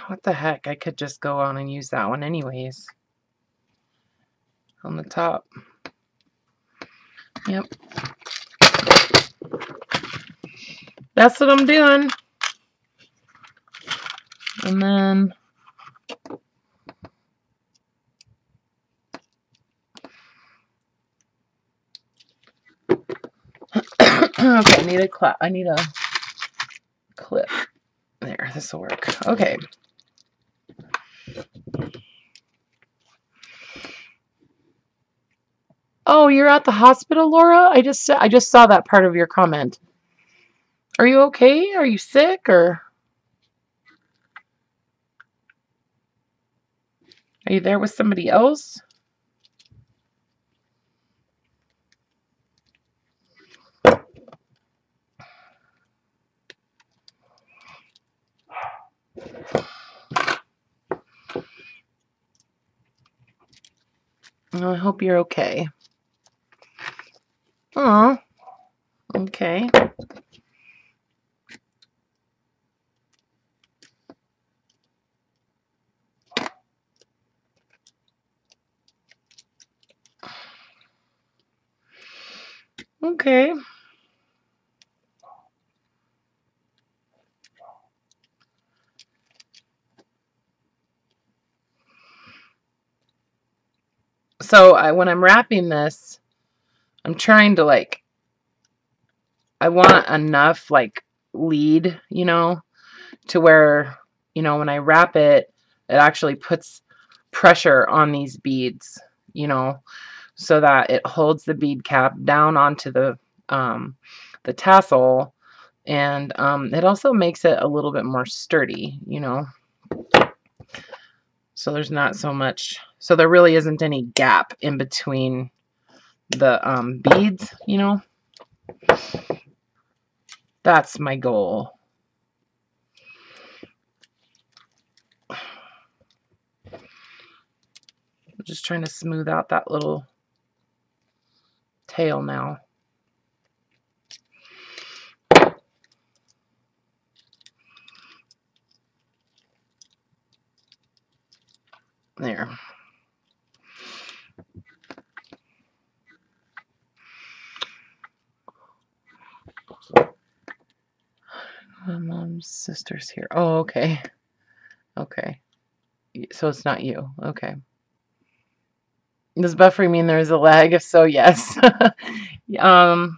What the heck? I could just go on and use that one anyways. On the top. Yep. That's what I'm doing. And then okay, I need a clip. There, this will work. Okay. Oh, you're at the hospital, Laura? I just saw that part of your comment. Are you okay? Are you sick or are you there with somebody else? Well, I hope you're okay. Oh, okay. Okay. So when I'm wrapping this, I'm trying to like, I want enough like lead, you know, to where, you know, when I wrap it, it actually puts pressure on these beads, you know, so that it holds the bead cap down onto the tassel, and it also makes it a little bit more sturdy, you know. So there's not so much, so there really isn't any gap in between the beads, you know. That's my goal. I'm just trying to smooth out that little tail now. There. My mom's sister's here. Oh, okay. Okay. So it's not you. Okay. Does buffering mean there's a lag? If so, yes. Well,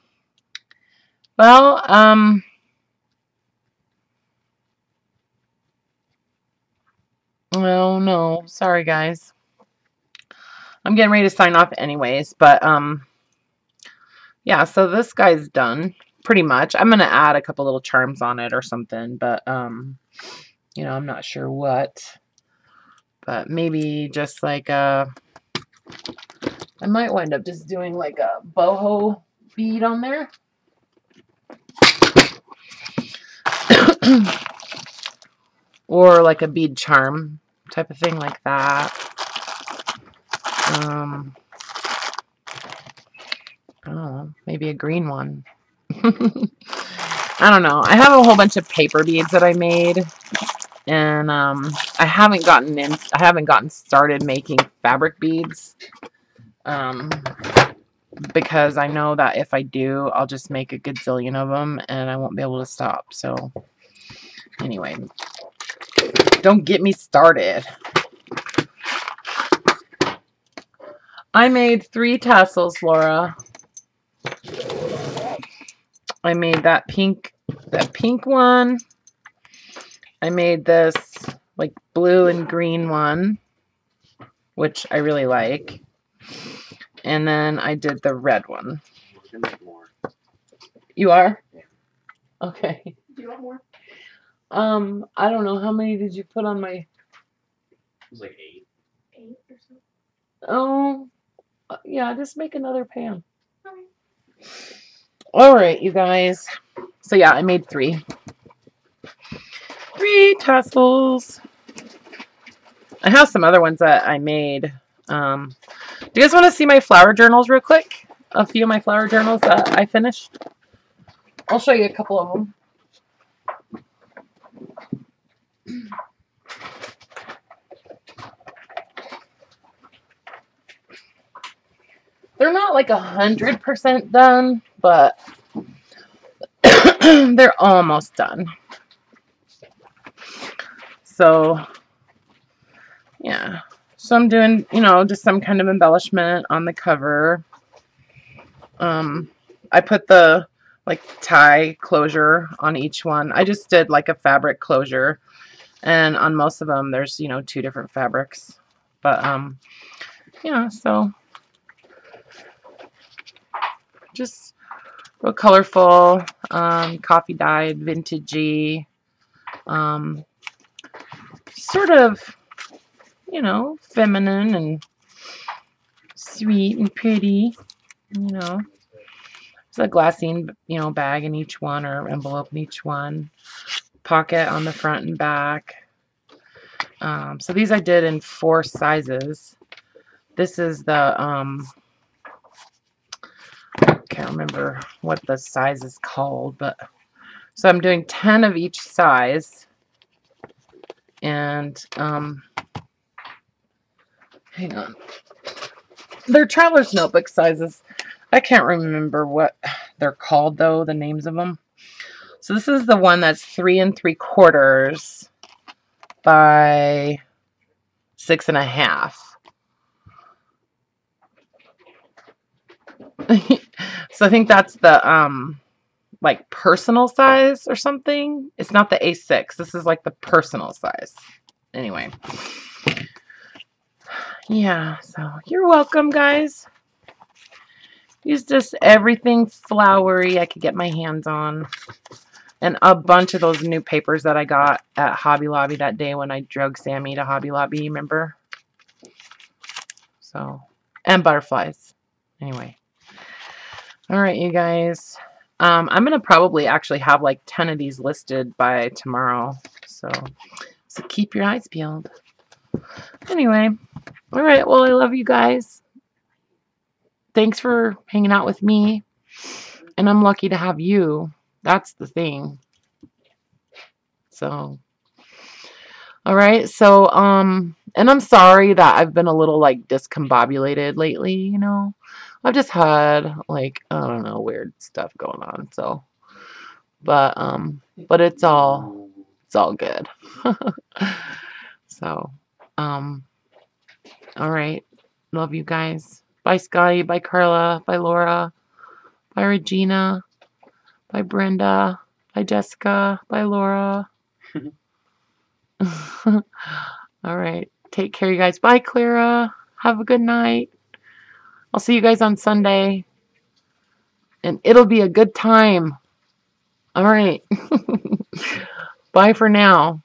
oh no. Sorry, guys. I'm getting ready to sign off anyways, but yeah, so this guy's done pretty much. I'm gonna add a couple little charms on it or something, but you know, I'm not sure what. But maybe just like I might wind up just doing like a boho bead on there. Or like a bead charm type of thing like that. I don't know, maybe a green one. I don't know. I have a whole bunch of paper beads that I made. And I haven't gotten started making fabric beads. Because I know that if I do, I'll just make a gazillion of them and I won't be able to stop. So anyway, don't get me started. I made 3 tassels, Laura. I made that pink one. I made this like blue and green one, which I really like. And then I did the red one. You are? Yeah. Okay. Do you want more? I don't know. How many did you put on my... It was like 8. 8 or so. Oh, yeah, just make another pan. Okay. All right, you guys. So yeah, I made 3. 3 tassels. I have some other ones that I made. Do you guys want to see my flower journals real quick? A few of my flower journals that I finished. I'll show you a couple of them. They're not like 100% done, but they're almost done. So, yeah. So I'm doing, just some kind of embellishment on the cover. I put the tie closure on each one. I just did like a fabric closure, and on most of them there's 2 different fabrics. But yeah, so just real colorful, coffee dyed, vintagey, sort of feminine and sweet and pretty. There's a glassine bag in each one, or envelope in each one, pocket on the front and back. So these I did in 4 sizes. This is the can't remember what the size is called, but so I'm doing 10 of each size. And hang on, they're traveler's notebook sizes. I can't remember what they're called though, the names of them. So this is the one that's 3 3/4 by 6 1/2. So I think that's the like personal size or something. It's not the A6. This is like the personal size. Anyway. Yeah, so you're welcome, guys. Use just everything flowery I could get my hands on. And a bunch of those new papers that I got at Hobby Lobby that day when I drug Sammy to Hobby Lobby, remember? So, and butterflies. Anyway. All right, you guys. I'm going to probably actually have like 10 of these listed by tomorrow. So keep your eyes peeled. Anyway. All right. Well, I love you guys. Thanks for hanging out with me. And I'm lucky to have you. That's the thing. So, all right. So, and I'm sorry that I've been a little like discombobulated lately, I've just had like, I don't know, weird stuff going on. So, but it's all good. So, all right. Love you guys. Bye, Scotty. Bye, Karla. Bye, Laura. Bye, Regina. Bye, Brenda. Bye, Jessica. Bye, Laura. All right. Take care, you guys. Bye, Clara. Have a good night. I'll see you guys on Sunday. And it'll be a good time. All right. Bye for now.